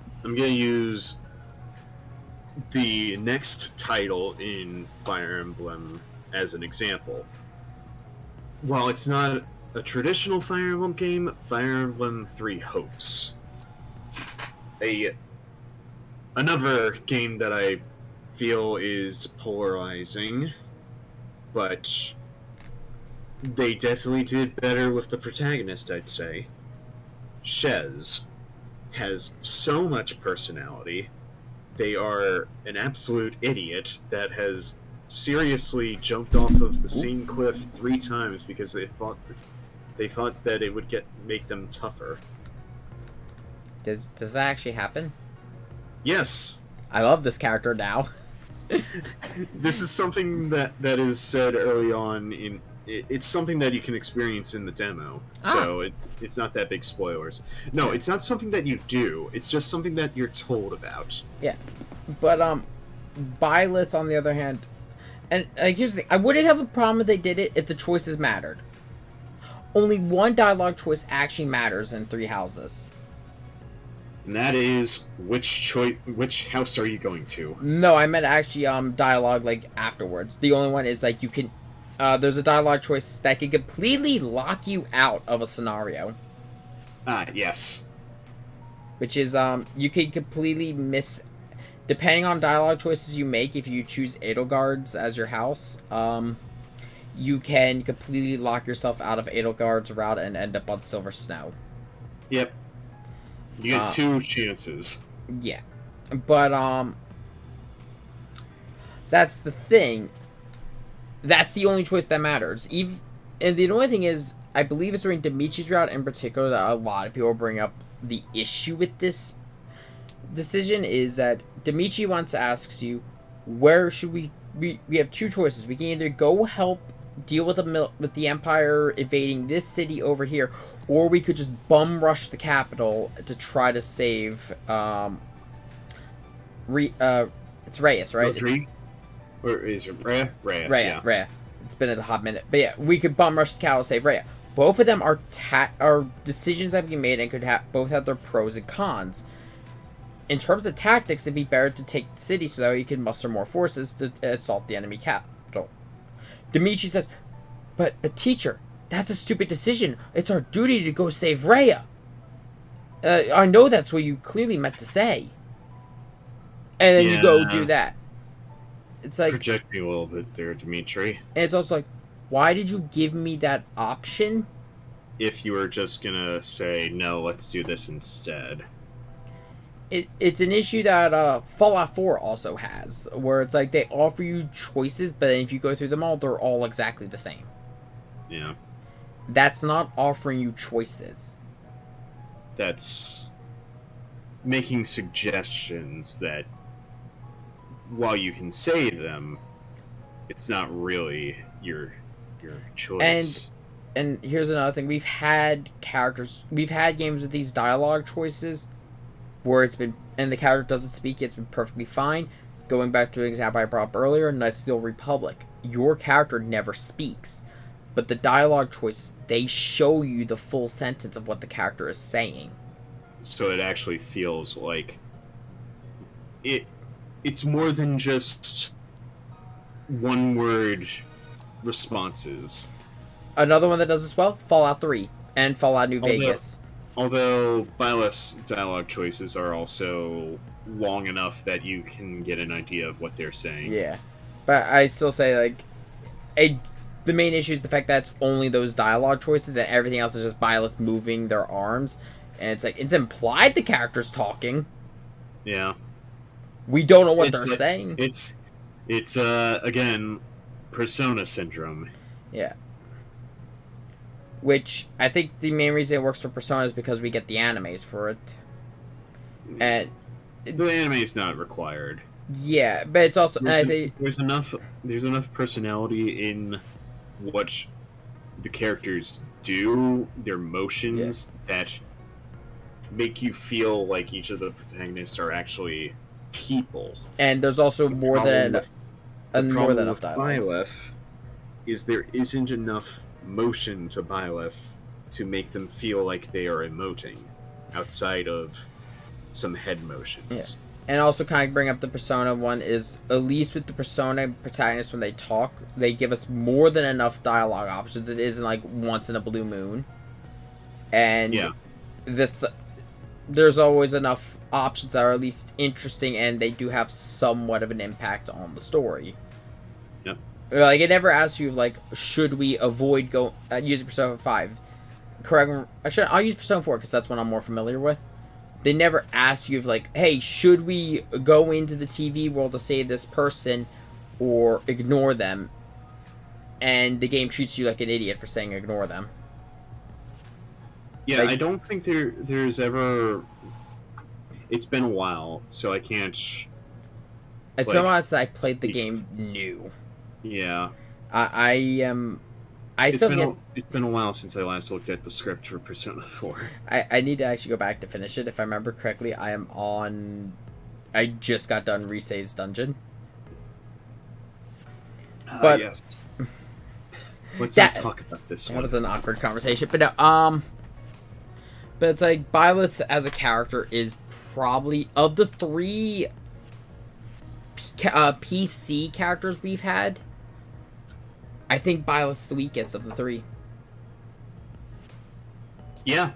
the next title in Fire Emblem as an example. While it's not a traditional Fire Emblem game, Fire Emblem 3 Hopes. Another game that I feel is polarizing, but they definitely did better with the protagonist, I'd say. Shez has so much personality. They are an absolute idiot that has seriously jumped off of the same cliff 3 times because they thought that it would make them tougher. Does that actually happen? Yes. I love this character now. This is something that is said early on in. It's something that you can experience in the demo, so it's not that big spoilers. No, it's not something that you do. It's just something that you're told about. Yeah, but Byleth on the other hand, and here's the thing: I wouldn't have a problem if they did it if the choices mattered. Only one dialogue choice actually matters in Three Houses. And that is which house are you going to? No, I meant actually dialogue like afterwards. The only one is like you can there's a dialogue choice that can completely lock you out of a scenario. Yes. Which is you can completely miss, depending on dialogue choices you make. If you choose Edelgard's as your house, you can completely lock yourself out of Edelgard's route and end up on Silver Snow. Yep. You get 2 chances. Yeah. But that's the thing. That's the only choice that matters. And the only thing is, I believe it's during Dimitri's route in particular that a lot of people bring up the issue with this decision is that Dimitri once asks you, where should we have 2 choices. We can either go help deal with the Empire invading this city over here, or we could just bum rush the capital to try to save it's Reyes, right? Rodrigue? Or is it Rhea? Rhea. It's been a hot minute. But yeah, we could bum rush the capital to save Rhea. both of them are decisions that can be made and could both have their pros and cons. In terms of tactics, it'd be better to take the city so that you can muster more forces to assault the enemy capital. Dimitri says, but teacher, that's a stupid decision. It's our duty to go save Rhea. I know that's what you clearly meant to say. And then you go do that. It's like projecting a little bit there, Dimitri. And it's also like, why did you give me that option? If you were just gonna say, no, let's do this instead. It's an issue that Fallout 4 also has, where it's like they offer you choices, but if you go through them all, they're all exactly the same. Yeah. That's not offering you choices. That's making suggestions that, while you can say them, it's not really your choice. And here's another thing: we've had games with these dialogue choices where it's been, and the character doesn't speak, it's been perfectly fine. Going back to an example I brought up earlier, Knights of the Old Republic, your character never speaks, but the dialogue choices, they show you the full sentence of what the character is saying. So it actually feels like it's more than just one-word responses. Another one that does this well, Fallout 3 and Fallout New Vegas. Although Byleth's dialogue choices are also long enough that you can get an idea of what they're saying. Yeah. But I still say, like, the main issue is the fact that it's only those dialogue choices and everything else is just Byleth moving their arms. And it's like, it's implied the character's talking. Yeah. We don't know what they're saying. It's again, Persona syndrome. Yeah. Which, I think the main reason it works for Persona is because we get the animes for it. And the anime is not required. Yeah, but it's also... There's enough personality in what the characters do, their motions, that make you feel like each of the protagonists are actually people. And there's also more than enough dialogue. Byleth is there isn't enough motion to Byleth to make them feel like they are emoting outside of some head motions. Yeah. And also kind of bring up the Persona one is, at least with the Persona protagonists, when they talk, they give us more than enough dialogue options. It isn't like once in a blue moon. And there's always enough options that are at least interesting, and they do have somewhat of an impact on the story. Yep. Like, it never asks you, like, should we avoid using Persona 5? Actually, I'll use Persona 4 because that's one I'm more familiar with. They never ask you, like, hey, should we go into the TV world to save this person or ignore them? And the game treats you like an idiot for saying ignore them. Yeah, like, I don't think there's ever... It's been a while, so I can't... It's been a while since I played the game new. Yeah. It's been a while since I last looked at the script for Persona 4. I need to actually go back to finish it. If I remember correctly, I just got done Risei's dungeon. But yes. Let's not talk about this one. That was an awkward conversation. But no, but it's like, Byleth as a character is probably, of the three PC characters we've had, I think Byleth's the weakest of the three. Yeah.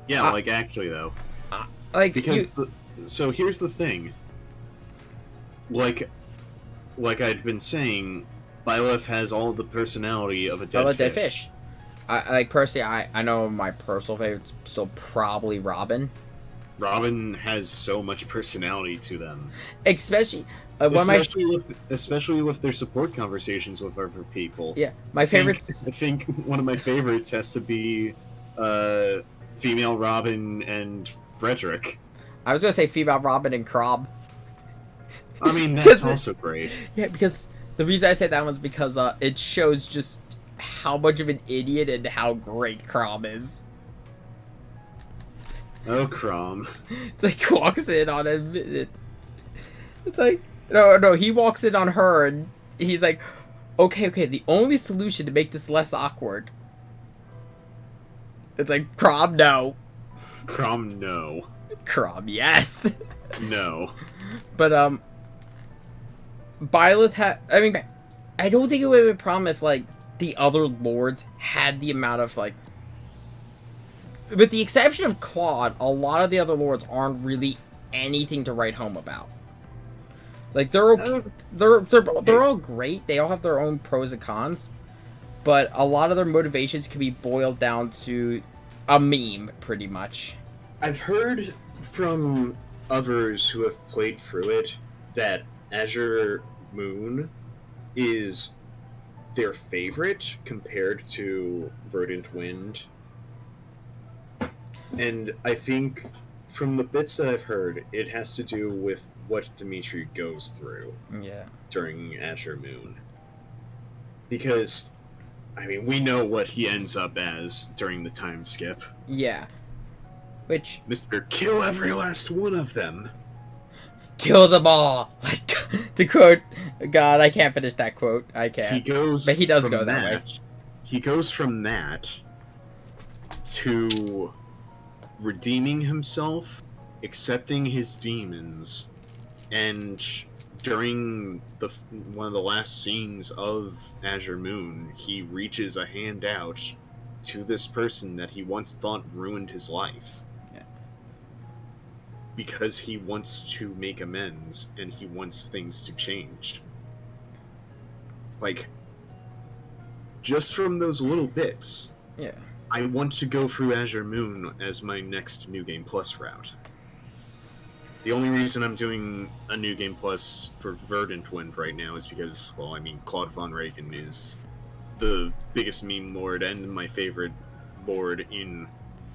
Yeah, like, actually, though. Because so here's the thing. Like I'd been saying, Byleth has all the personality of a dead fish. Personally, I know my personal favorite's still probably Robin. Robin has so much personality to them. Especially with their support conversations with other people. Yeah, my favorite. I think one of my favorites has to be female Robin and Frederick. I was gonna say female Robin and Krob. I mean, that's also great. Yeah, because the reason I say that one's because it shows just how much of an idiot and how great Krob is. Oh, Crom. It's like, walks in on him. It's like, no, he walks in on her and he's like, okay, the only solution to make this less awkward It's like, Crom, no. Crom, no. Crom, yes. No. But, Byleth had... I mean, I don't think it would be a problem if, like, the other lords had the amount of, like... With the exception of Claude, a lot of the other lords aren't really anything to write home about. Like, they're all great. They all have their own pros and cons. But a lot of their motivations can be boiled down to a meme, pretty much. I've heard from others who have played through it that Azure Moon is their favorite compared to Verdant Wind. And I think from the bits that I've heard, it has to do with what Dimitri goes through during Azure Moon. Because, I mean, we know what he ends up as during the time skip. Yeah. Which... Mr. Kill every last one of them. Kill them all! Like, to quote... God, I can't finish that quote. I can't. He goes but he does from go that way. He goes from that to redeeming himself, accepting his demons, and during one of the last scenes of Azure Moon, he reaches a hand out to this person that he once thought ruined his life. Yeah. Because he wants to make amends and he wants things to change. Like, just from those little bits, yeah, I want to go through Azure Moon as my next New Game Plus route. The only reason I'm doing a New Game Plus for Verdant Wind right now is because, well, I mean, Claude Von Reagan is the biggest meme lord and my favorite lord in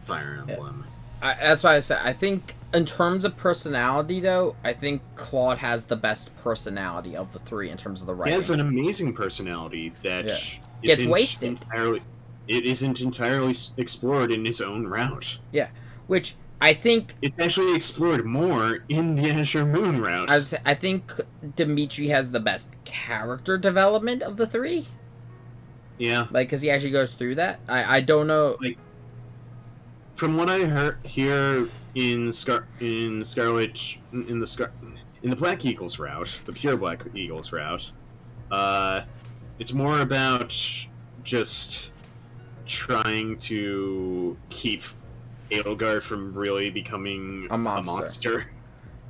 Fire Emblem. That's why I said, I think, in terms of personality, though, I think Claude has the best personality of the three in terms of the writing. He has an amazing personality that gets wasted. It isn't entirely explored in his own route. Yeah, which I think... It's actually explored more in the Azure Moon route. I think Dimitri has the best character development of the three. Yeah. Like, because he actually goes through that. I don't know... Like, from what I hear in the Black Eagles route, the pure Black Eagles route, it's more about just trying to keep Edelgard from really becoming a monster.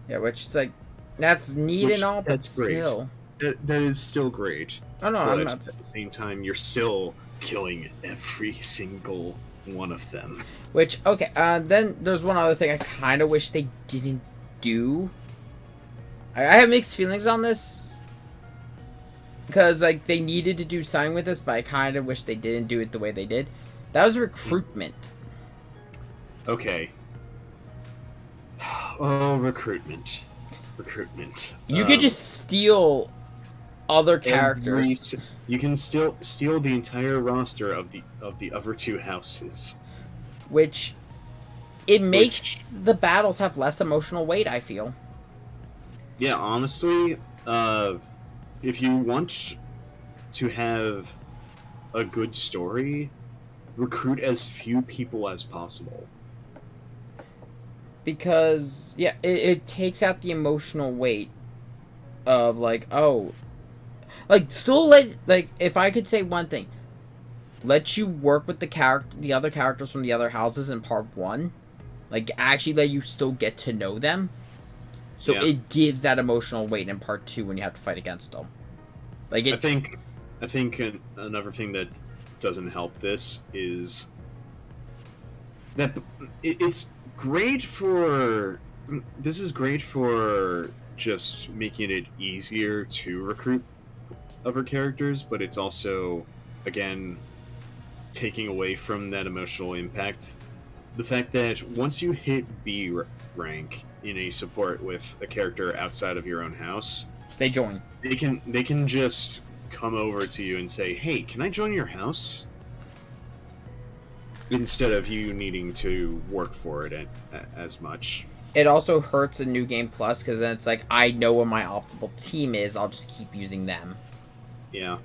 Yeah, which is like, that's neat and all, but still. That is still great. Oh no, but I'm not. At the same time, you're still killing every single one of them. Which, okay, then there's one other thing I kind of wish they didn't do. I have mixed feelings on this. Because, like, they needed to do something with this, but I kind of wish they didn't do it the way they did. That was recruitment. Okay. Oh, recruitment. Recruitment. You could just steal other characters. You can still steal the entire roster of the other two houses. Which it makes the battles have less emotional weight, I feel. Yeah, honestly, if you want to have a good story, recruit as few people as possible. Because, yeah, it takes out the emotional weight of, like, oh... Like, still let... Like, if I could say one thing. Let you work with the other characters from the other houses in part 1. Like, actually let you still get to know them. So it gives that emotional weight in part 2 when you have to fight against them. Like, I think another thing that doesn't help this is that it's great for... This is great for just making it easier to recruit other characters, but it's also, again, taking away from that emotional impact. The fact that once you hit B rank in a support with a character outside of your own house, they join. They can just come over to you and say, "Hey, can I join your house?" Instead of you needing to work for it as much. It also hurts in New Game Plus because then it's like, I know what my optimal team is, I'll just keep using them. Yeah.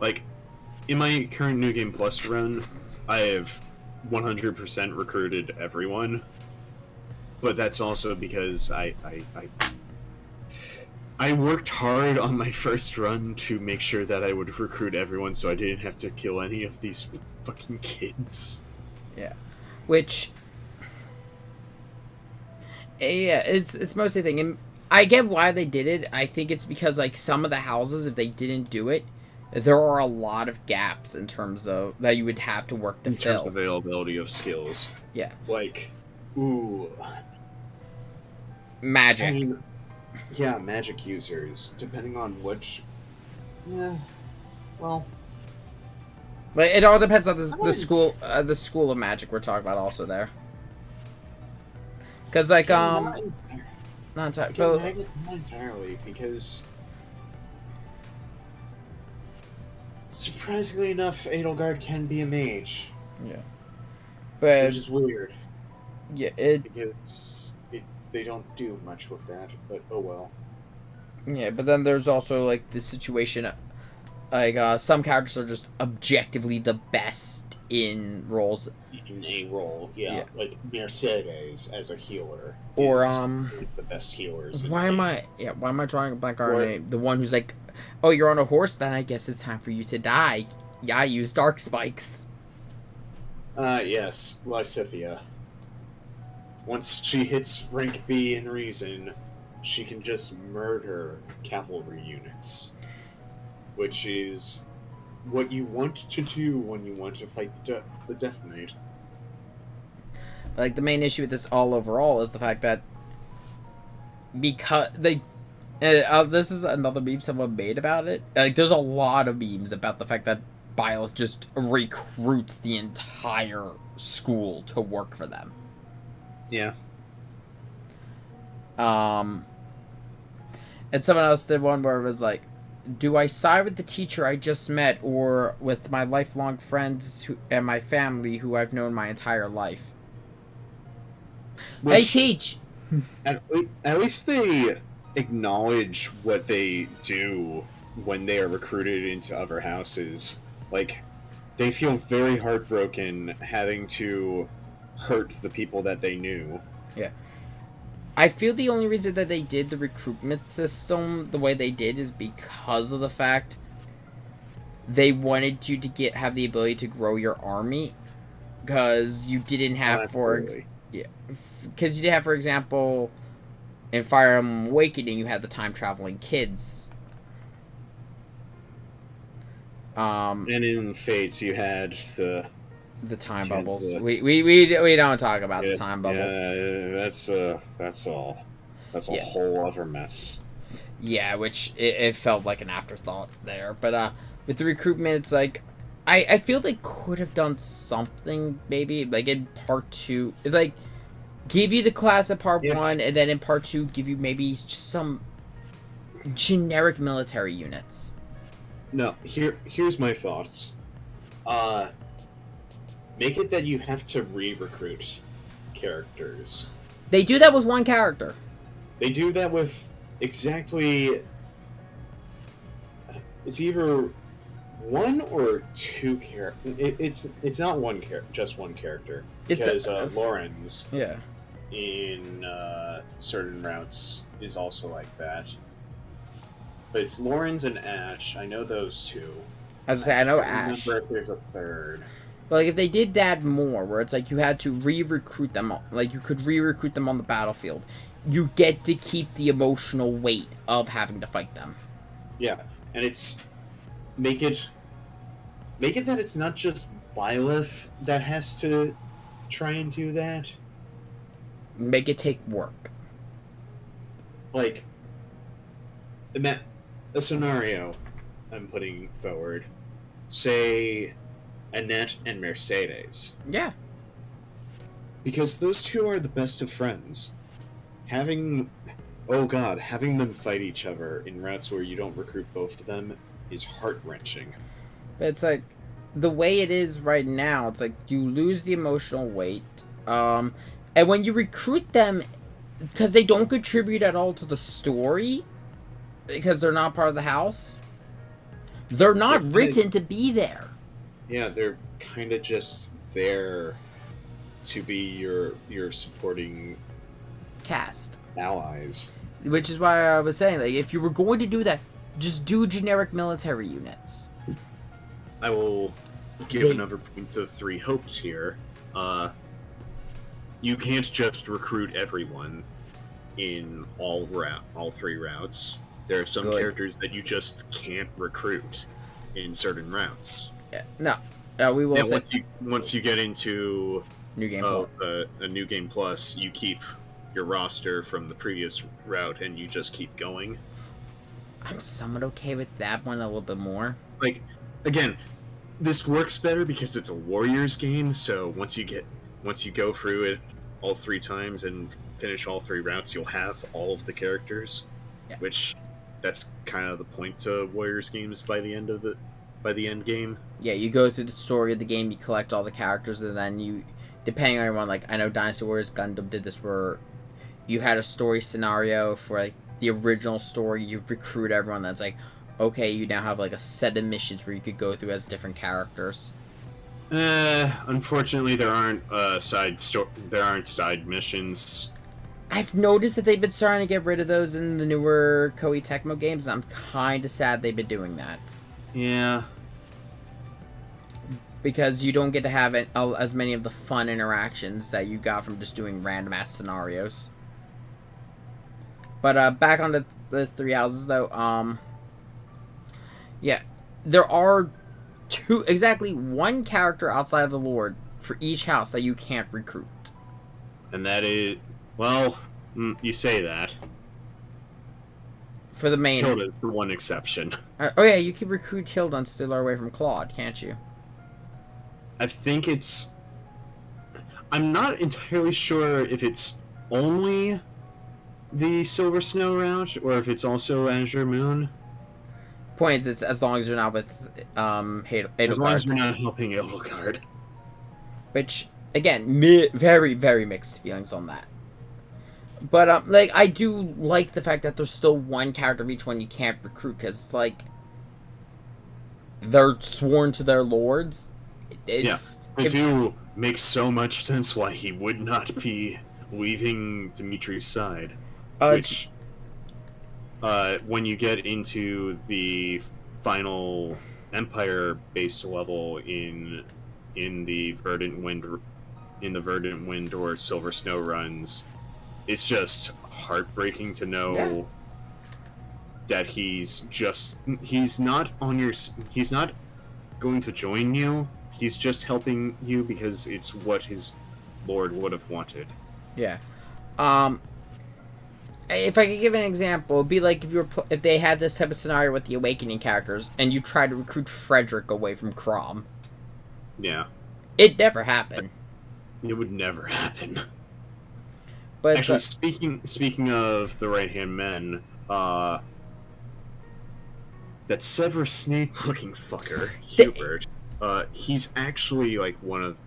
Like, in my current New Game Plus run, I have 100% recruited everyone, but that's also because I worked hard on my first run to make sure that I would recruit everyone, so I didn't have to kill any of these fucking kids. Yeah, which yeah, it's mostly a thing, and I get why they did it. I think it's because like some of the houses, if they didn't do it, there are a lot of gaps in terms of that you would have to work to In terms fill. of availability of skills. Yeah, Like, ooh. magic. I mean, yeah, magic users, depending on which. Yeah, well. But it all depends on I the school of magic we're talking about also there. Because like Not, not entirely, not entirely, because surprisingly enough, Edelgard can be a mage, yeah, but which is weird yeah, because they don't do much with that. But oh well. but then there's also like the situation, like some characters are just objectively the best in roles, In a role, yeah. Like Mercedes as a healer, or is one of the best healers. why am I drawing a blank on her name? The one who's like, oh, you're on a horse, then I guess it's time for you to die. Yeah, I use dark spikes. Yes, Lysithia. Once she hits rank B in Reason, she can just murder cavalry units, which is what you want to do when you want to fight the Death Knight. Like the main issue with this all overall is the fact that because they this is another meme someone made about it. Like there's a lot of memes about the fact that Byleth just recruits the entire school to work for them. Yeah. And someone else did one where it was like, do I side with the teacher I just met or with my lifelong friends and my family who I've known my entire life? Hey, teach! At least they acknowledge what they do when they are recruited into other houses. Like, they feel very heartbroken having to hurt the people that they knew. Yeah. I feel the only reason that they did the recruitment system the way they did is because of the fact they wanted you to have the ability to grow your army, because you didn't have because you didn't have, for example, in Fire Emblem Awakening you had the time traveling kids. And in Fates you had the time bubbles. We don't talk about the time bubbles. Yeah, that's a whole other mess. Yeah, which it felt like an afterthought there. But with the recruitment, it's like I feel they could have done something maybe like in part 2, like give you the class at part 1, and then in part 2 give you maybe just some generic military units. No, here's my thoughts. Make it that you have to re-recruit characters. They do that with one character. They do that with exactly... It's either one or two characters. It's not just one character. Because Lorenz in certain routes is also like that. But it's Lorenz and Ash. I know those two. I was gonna say, I know Ash. Remember if there's a third. But like if they did that more, where it's like you had to re-recruit them, like you could re-recruit them on the battlefield, you get to keep the emotional weight of having to fight them. Yeah, and make it that it's not just Byleth that has to try and do that. Make it take work. Like, a scenario I'm putting forward. Say Annette and Mercedes. Yeah. Because those two are the best of friends. Having them fight each other in routes where you don't recruit both of them is heart-wrenching. But it's like, the way it is right now, it's like you lose the emotional weight. And when you recruit them, because they don't contribute at all to the story, because they're not part of the house, they're not written to be there. Yeah, they're kind of just there to be your supporting Cast. allies. Which is why I was saying, like, if you were going to do that, just do generic military units. I will give another point to Three Hopes here. You can't just recruit everyone in all three routes. There are some characters that you just can't recruit in certain routes. Yeah. No, we will. Yeah, once you get into New Game a New Game Plus, you keep your roster from the previous route and you just keep going. I'm somewhat okay with that one a little bit more. Like, again, this works better because it's a Warriors game, so once you go through it all 3 times and finish all 3 routes, you'll have all of the characters. Yeah. Which that's kind of the point to Warriors games by the end game. Yeah, you go through the story of the game, you collect all the characters, and then you, depending on everyone, like, I know Dynasty Warriors Gundam did this where you had a story scenario for, like, the original story, you recruit everyone, that's like, okay, you now have, like, a set of missions where you could go through as different characters. Unfortunately, there aren't side missions. I've noticed that they've been starting to get rid of those in the newer Koei Tecmo games, and I'm kind of sad they've been doing that. Yeah. Because you don't get to have as many of the fun interactions that you got from just doing random-ass scenarios. But, back on the 3 houses, though, yeah, there are exactly 1 character outside of the Lord for each house that you can't recruit. And that is, well, you say that. For the main... Hilda is the one exception. Oh yeah, you can recruit Hilda and steal her away from Claude, can't you? I think I'm not entirely sure if it's only the Silver Snow route, or if it's also Azure Moon. Point is, it's as long as you're not with Edelgard. As long as you're not helping Edelgard. Which, again, very, very mixed feelings on that. But, like, I do like the fact that there's still 1 character of each one you can't recruit, because, like, they're sworn to their lords. They do make so much sense why he would not be leaving Dimitri's side. Which, when you get into the final Empire-based level in the Verdant Wind or Silver Snow runs, it's just heartbreaking to know that he's not going to join you. He's just helping you because it's what his lord would have wanted. Yeah. If I could give an example, it'd be like if they had this type of scenario with the Awakening characters, and you tried to recruit Frederick away from Crom. Yeah. It never happened. It would never happen. But actually, speaking of the right-hand men, that Severus Snape-looking fucker, Hubert, he's actually, like, one of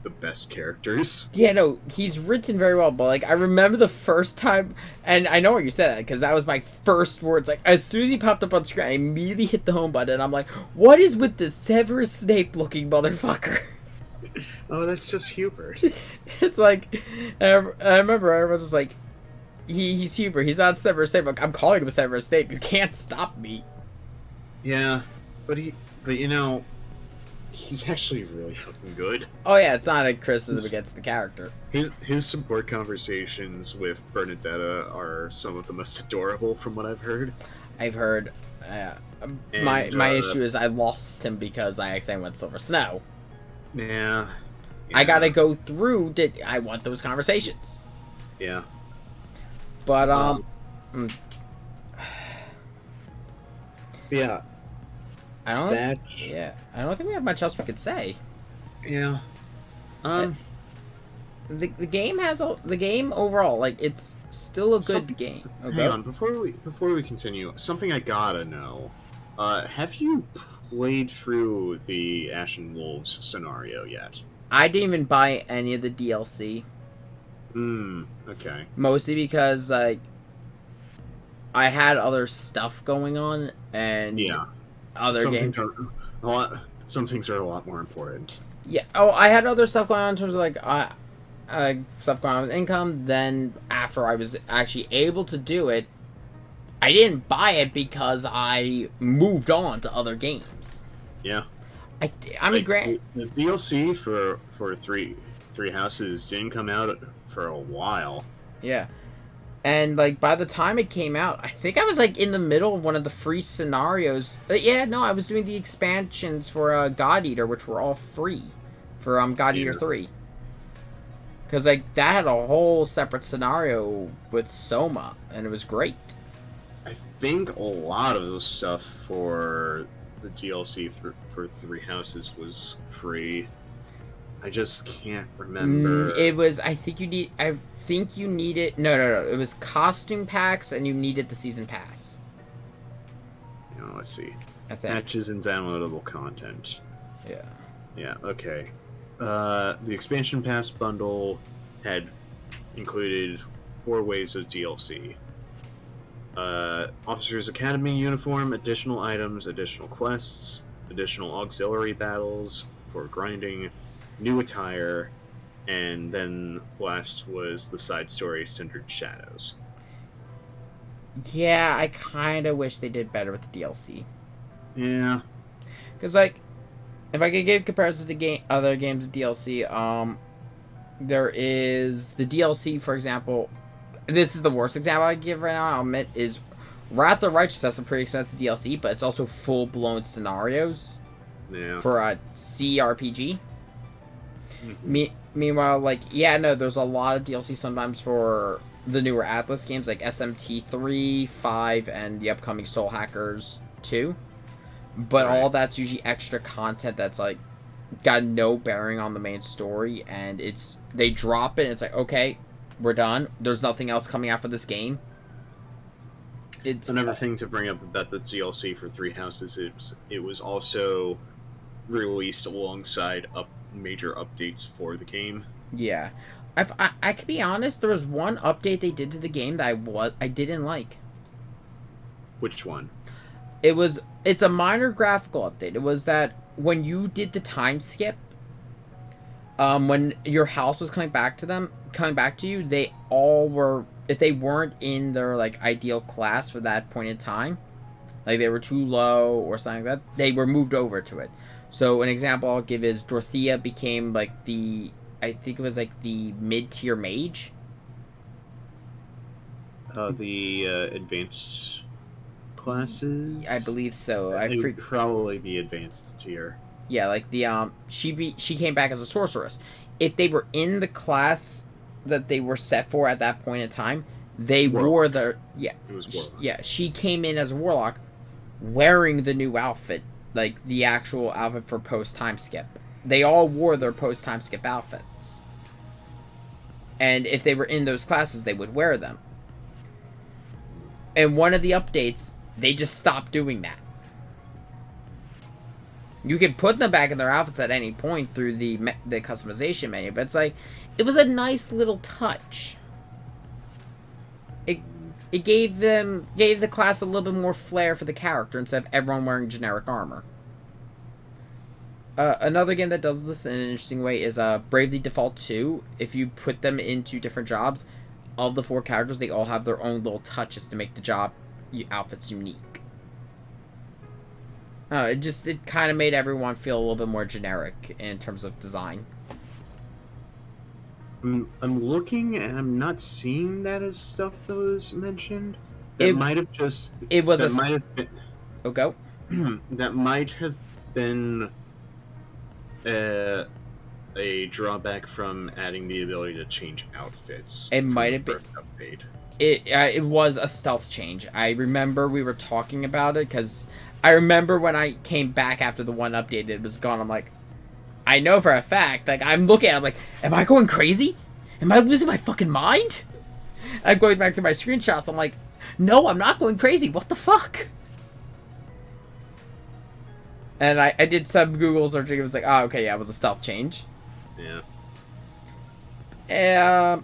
the best characters. Yeah, no, he's written very well, but, like, I remember the first time, and I know what you said, because that was my first words, like, as soon as he popped up on screen, I immediately hit the home button, and I'm like, what is with this Severus Snape-looking motherfucker? Oh, that's just Hubert. It's like, I remember everyone was like, he's Hubert, he's not Severus Snape. Like, I'm calling him Severus Snape, you can't stop me. Yeah, but you know, he's actually really fucking good. Oh yeah, it's not a criticism against the character. His support conversations with Bernadetta are some of the most adorable from what I've heard. My issue is I lost him because I accidentally went Silver Snow. Yeah. I gotta go through. I want those conversations. Yeah. But yeah. I don't think we have much else we could say. Yeah. The game overall, like, it's still a good game. Okay. Hang on, before we continue, something I gotta know. Have you played through the Ashen Wolves scenario yet? I didn't even buy any of the DLC. Okay. Mostly because, like, I had other stuff going on, and other games. Some things are a lot more important. Yeah. Oh, I had other stuff going on in terms of, like, stuff going on with income. Then after I was actually able to do it, I didn't buy it because I moved on to other games. Yeah. I mean, grant the DLC for Three Houses didn't come out for a while. yeah. And like by the time it came out, I think I was like in the middle of one of the free scenarios. Yeah, no, I was doing the expansions for God Eater, which were all free for God Eater 3. Because like that had a whole separate scenario with Soma, and it was great. I think a lot of the stuff for the DLC for Three Houses was free. I just can't remember. It was. I think you needed. No. It was costume packs, and you needed the season pass. Let's see. I think. Matches and downloadable content. Yeah. Yeah. Okay. The expansion pass bundle had included 4 waves of DLC. Officer's Academy uniform, additional items, additional quests, additional auxiliary battles for grinding, new attire, and then last was the side story Cindered Shadows. Yeah, I kind of wish they did better with the DLC. Yeah. Because, like, if I could give comparisons to other games of DLC, there is the DLC, for example. This is the worst example I give right now, I'll admit, is Wrath of Righteous has some pretty expensive DLC, but it's also full-blown scenarios for a CRPG. Mm-hmm. Meanwhile, like, yeah, no, there's a lot of DLC sometimes for the newer Atlas games, like SMT 3, 5, and the upcoming Soul Hackers 2. But all that's usually extra content that's, like, got no bearing on the main story, and they drop it, and it's like, okay, we're done. There's nothing else coming out for this game. It's another thing to bring up about the DLC for Three Houses it was also released alongside major updates for the game. Yeah, I can be honest. There was one update they did to the game that I didn't like. Which one? It's a minor graphical update. It was that when you did the time skip, when your house was coming back to you, they all were, if they weren't in their like ideal class for that point in time, like they were too low or something like that, they were moved over to it. So an example I'll give is Dorothea became like I think it was like the mid-tier mage. The advanced classes? I believe so. It would probably be advanced tier. Yeah, like the she came back as a sorceress. If they were in the class that they were set for at that point in time, they wore their It was warlock. Yeah, she came in as a warlock, wearing the new outfit, like the actual outfit for post time skip. They all wore their post time skip outfits, and if they were in those classes, they would wear them. And one of the updates, they just stopped doing that. You can put them back in their outfits at any point through the customization menu, but it's like, it was a nice little touch. It gave the class a little bit more flair for the character instead of everyone wearing generic armor. Another game that does this in an interesting way is Bravely Default 2. If you put them into different jobs, of the 4 characters, they all have their own little touches to make the job outfits unique. It kind of made everyone feel a little bit more generic in terms of design. I'm looking and I'm not seeing that as stuff that was mentioned. That might have just. It was that might have been, Oh, go. That might have been a drawback from adding the ability to change outfits. It might have been. Update. It was a stealth change. I remember we were talking about it because I remember when I came back after the one update, it was gone. I'm like, I know for a fact. Like, I'm looking at it, I'm like, am I going crazy? Am I losing my fucking mind? I'm going back to my screenshots. I'm like, no, I'm not going crazy. What the fuck? And I did some Google searching. It was like, oh, okay, yeah, it was a stealth change. Yeah.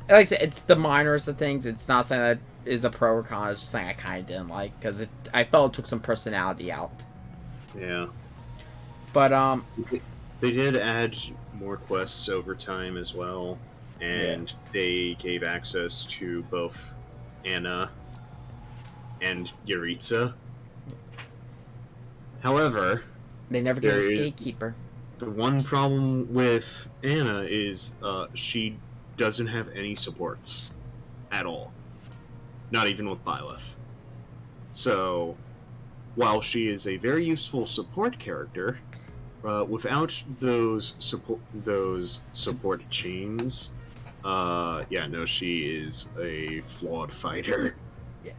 Like I said, it's the minorest of things. It's not something that is a pro or con. It's just something I kind of didn't like because I felt it took some personality out. Yeah. But they did add more quests over time as well, and they gave access to both Anna and Yaritza. However, They never gave us Gatekeeper. The one problem with Anna is she doesn't have any supports at all. Not even with Byleth. So, while she is a very useful support character, without those support chains, she is a flawed fighter. Yeah,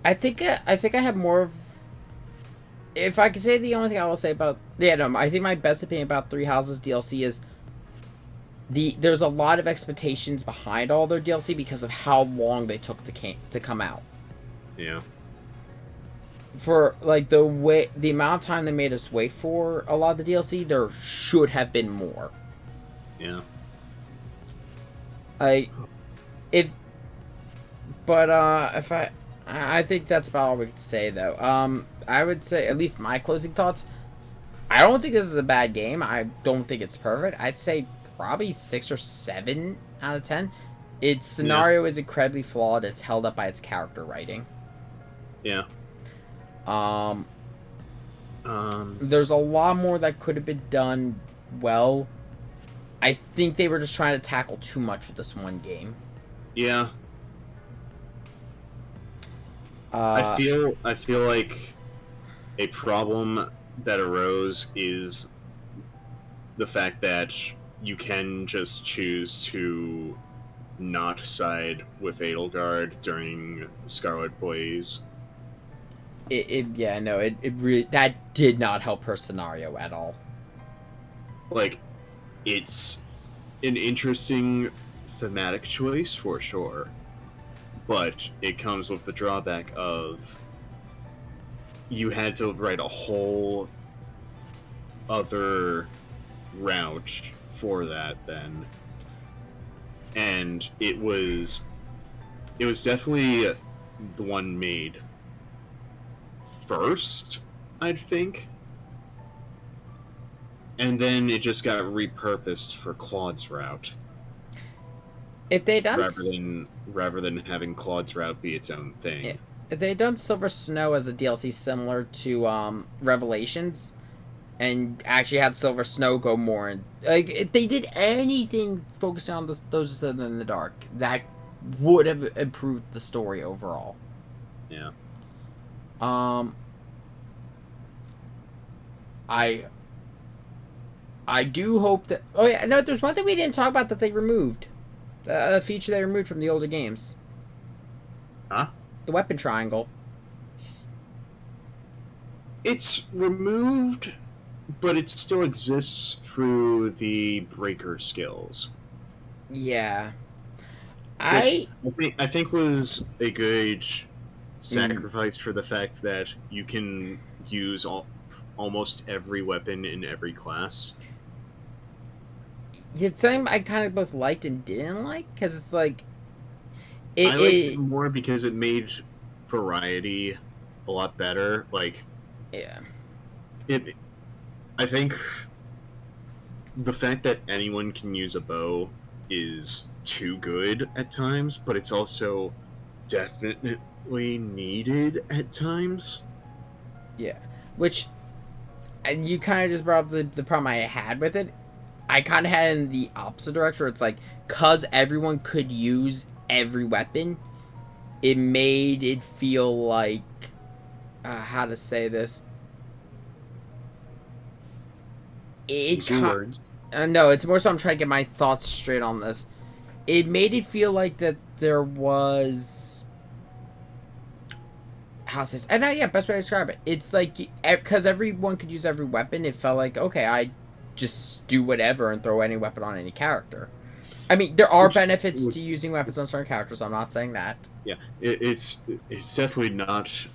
I think I have more of. If I could say the only thing I will say about I think my best opinion about Three Houses DLC is there's a lot of expectations behind all their DLC because of how long they took to come out. Yeah. For like the amount of time they made us wait for a lot of the DLC, there should have been more. Yeah. If I think that's about all we could say though. I would say at least my closing thoughts. I don't think this is a bad game. I don't think it's perfect. I'd say probably 6 or 7 out of 10. Its scenario is incredibly flawed. It's held up by its character writing. Yeah. There's a lot more that could have been done well. I think they were just trying to tackle too much with this one game. Yeah. I feel like a problem that arose is the fact that you can just choose to not side with Edelgard during Scarlet Blaze. It really that did not help her scenario at all. Like, it's an interesting thematic choice for sure, but it comes with the drawback of you had to write a whole other route for that then, and it was definitely the one made first, I'd think, and then it just got repurposed for Claude's route. If they done rather than having Claude's route be its own thing. Yeah. If they had done Silver Snow as a DLC similar to Revelations, and actually had Silver Snow go more, and like if they did anything focusing on those in the dark, that would have improved the story overall. Yeah. I do hope that. Oh yeah, no. There's one thing we didn't talk about that they removed. A feature they removed from the older games. Huh? The weapon triangle. It's removed, but it still exists through the breaker skills. Yeah. I think was a good sacrifice for the fact that you can use almost every weapon in every class. It's something I kind of both liked and didn't like, because it's like... I liked it more because it made variety a lot better. Like... Yeah. I think the fact that anyone can use a bow is too good at times, but it's also definitely needed at times. Yeah. Which, and you kind of just brought up the problem I had with it. I kind of had it in the opposite direction, where it's like, because everyone could use every weapon, it made it feel like, how to say this? No, it's more so I'm trying to get my thoughts straight on this. It made it feel like that there was... How to say this? And yeah, best way to describe it. It's like, because everyone could use every weapon, it felt like, okay, I just do whatever and throw any weapon on any character. I mean, there are benefits to using weapons on certain characters, I'm not saying that. Yeah, it's definitely not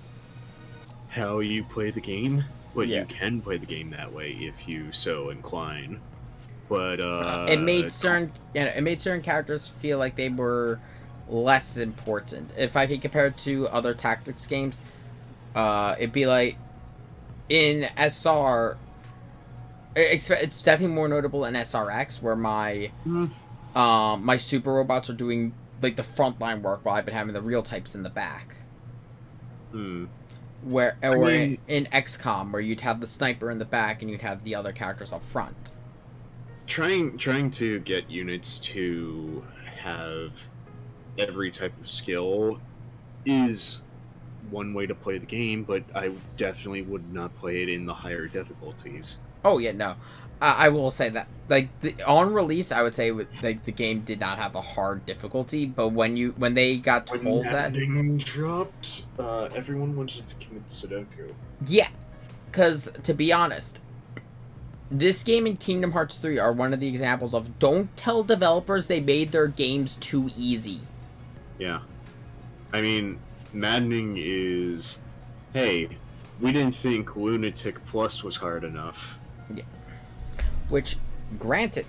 how you play the game, but you can play the game that way if you so incline. But it made certain characters feel like they were less important. If I could compare it to other tactics games, it'd be like in SR, It's definitely more notable in SRX, where my super robots are doing like the frontline work while I've been having the real types in the back. Hmm. Where I or mean, in XCOM, where you'd have the sniper in the back and you'd have the other characters up front. trying to get units to have every type of skill is one way to play the game, but I definitely would not play it in the higher difficulties. Oh yeah, no, I will say that on release, I would say like the game did not have a hard difficulty, but when they got When told that that, thing dropped, everyone wanted to commit Sudoku. yeah, because to be honest, this game and Kingdom Hearts 3 are one of the examples of don't tell developers they made their games too easy. Yeah. I mean, maddening is, hey, we didn't think Lunatic Plus was hard enough. Yeah. Which, granted,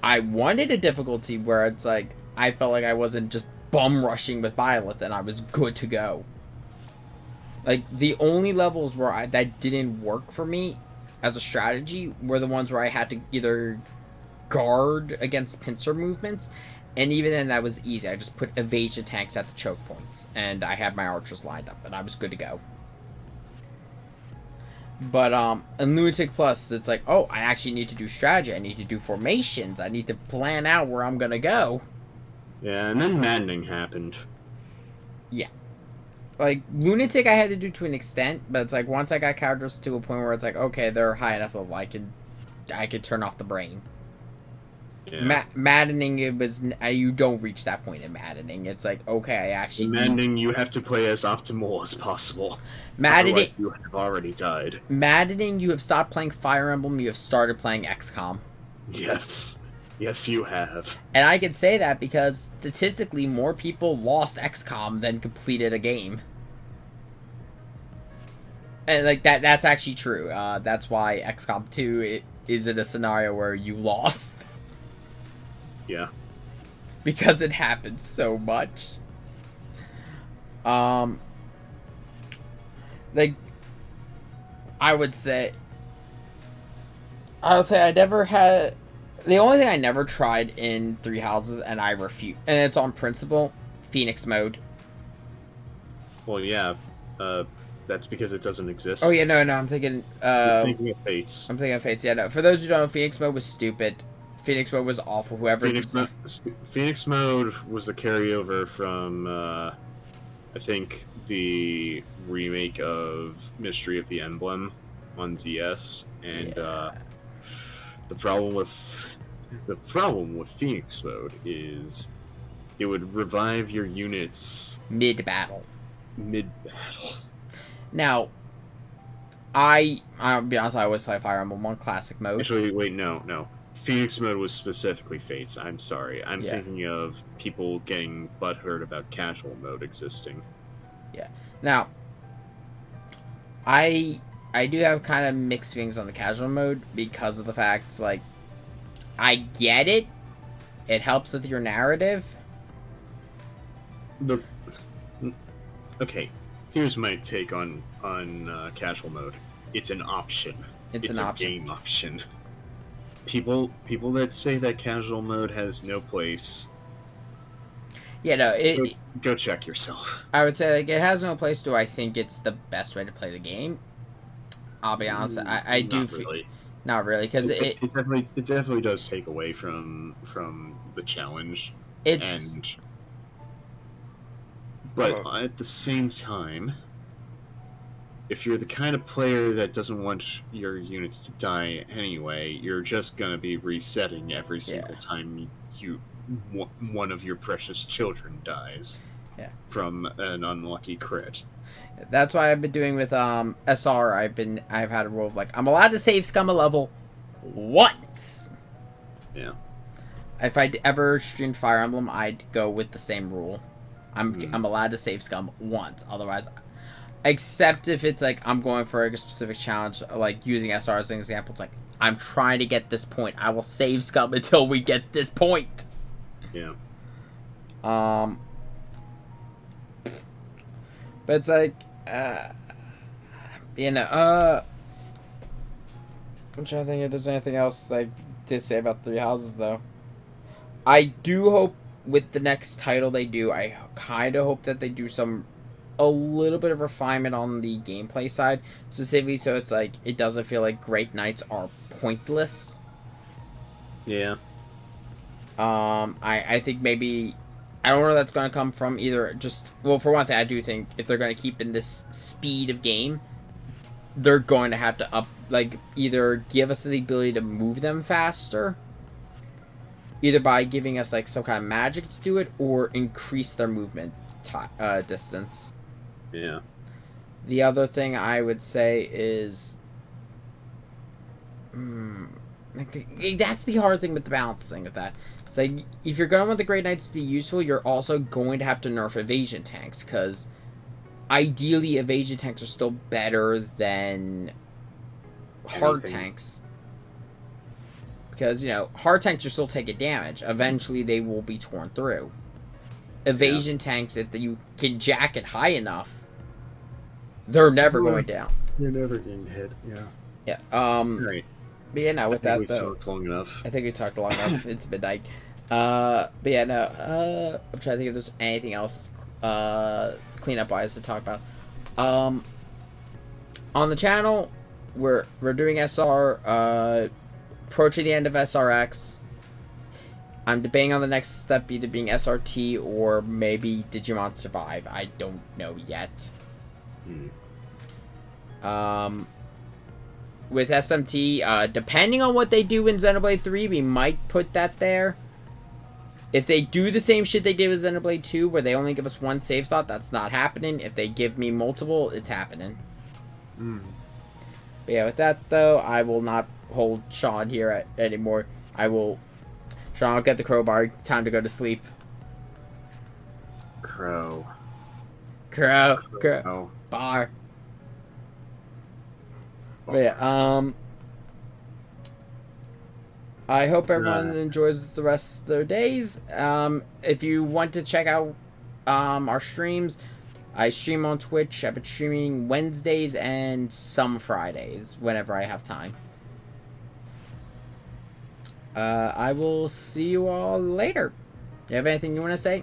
I wanted a difficulty where it's like I felt like I wasn't just bum rushing with Byleth and I was good to go. Like the only levels where that didn't work for me as a strategy were the ones where I had to either guard against pincer movements, and even then that was easy. I just put evasion tanks at the choke points, and I had my archers lined up, and I was good to go. But in Lunatic Plus, it's like, oh, I actually need to do strategy. I need to do formations. I need to plan out where I'm gonna go. Yeah, and then maddening happened. Yeah, like Lunatic, I had to do to an extent, but it's like once I got characters to a point where it's like, okay, they're high enough level, I could turn off the brain. Yeah. Maddening, it was you don't reach that point in maddening. It's like, okay, I actually In maddening, you have to play as optimal as possible. maddening. Otherwise, you have already died. Maddening, you have stopped playing Fire Emblem. You have started playing XCOM. Yes. Yes, you have. And I can say that because statistically, more people lost XCOM than completed a game. And like that's actually true. That's why XCOM 2 is in a scenario where you lost. Yeah. Because it happens so much. Like I would say I never had the only thing I never tried in Three Houses, and I refuse, and it's on principle, Phoenix mode. Well, yeah. That's because it doesn't exist. Oh yeah, no, I'm thinking You're thinking of Fates. I'm thinking of Fates. Yeah, no. For those who don't know, Phoenix mode was stupid. Phoenix mode was awful. Phoenix Mode was the carryover from, I think, the remake of Mystery of the Emblem on DS, and Yeah. the problem with Phoenix Mode is it would revive your units Mid battle. mid-battle. Now, I'll be honest, I always play Fire Emblem on classic mode. Actually, wait, no. Phoenix Mode was specifically Fates. I'm sorry. I'm thinking of people getting butthurt about casual mode existing. Yeah. Now, I do have kind of mixed feelings on the casual mode because of the fact, like, I get it. It helps with your narrative. Okay, here's my take on casual mode. It's an option. It's a game option. People that say that casual mode has no place. Yeah, no, go check yourself. I would say like it has no place. Do I think it's the best way to play the game? I'll be honest. I do. Really. Not really, because it definitely does take away from the challenge. But at the same time, if you're the kind of player that doesn't want your units to die anyway, you're just gonna be resetting every single time one of your precious children dies. Yeah. From an unlucky crit. That's why I've been doing with SR. I've had a rule of like I'm allowed to save scum a level once. Yeah. If I ever streamed Fire Emblem, I'd go with the same rule. I'm allowed to save scum once. Otherwise, except if it's like I'm going for a specific challenge, like using SR as an example, it's like I'm trying to get this point. I will save scum until we get this point. Yeah. But it's like, I'm trying to think if there's anything else I did say about Three Houses, though. I do hope with the next title they do, I kind of hope that they do a little bit of refinement on the gameplay side, specifically so it's like it doesn't feel like Great Knights are pointless. Yeah. I think maybe I don't know if that's going to come from either just well for one thing I do think if they're going to keep in this speed of game, they're going to have to up like either give us the ability to move them faster, either by giving us like some kind of magic to do it or increase their movement distance. Yeah. The other thing I would say is, that's the hard thing with the balancing with that. So if you're going to want the Great Knights to be useful, you're also going to have to nerf evasion tanks because ideally evasion tanks are still better than hard tanks. Because, hard tanks are still taking damage. Eventually they will be torn through. Evasion tanks, if you can jack it high enough, they're never going down. You're never getting hit, yeah. Yeah. Right. But yeah, no, with that, we've though. talked long enough. I think we talked long enough. It's midnight. But yeah, no. I'm trying to think if there's anything else cleanup-wise to talk about. On the channel, we're doing SR, approaching the end of SRX. I'm debating on the next step either being SRT or maybe Digimon Survive. I don't know yet. With SMT, depending on what they do in Xenoblade 3, we might put that there. If they do the same shit they did with Xenoblade 2, where they only give us one save slot, that's not happening. If they give me multiple, it's happening. But yeah, with that, though, I will not hold Sean here anymore. Sean, I'll get the crowbar. Time to go to sleep. Crow. Bar. But yeah, I hope everyone enjoys the rest of their days. If you want to check out our streams, I stream on Twitch. I've been streaming Wednesdays and some Fridays whenever I have time. I will see you all later. You have anything you want to say?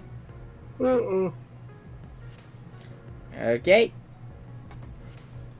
Okay.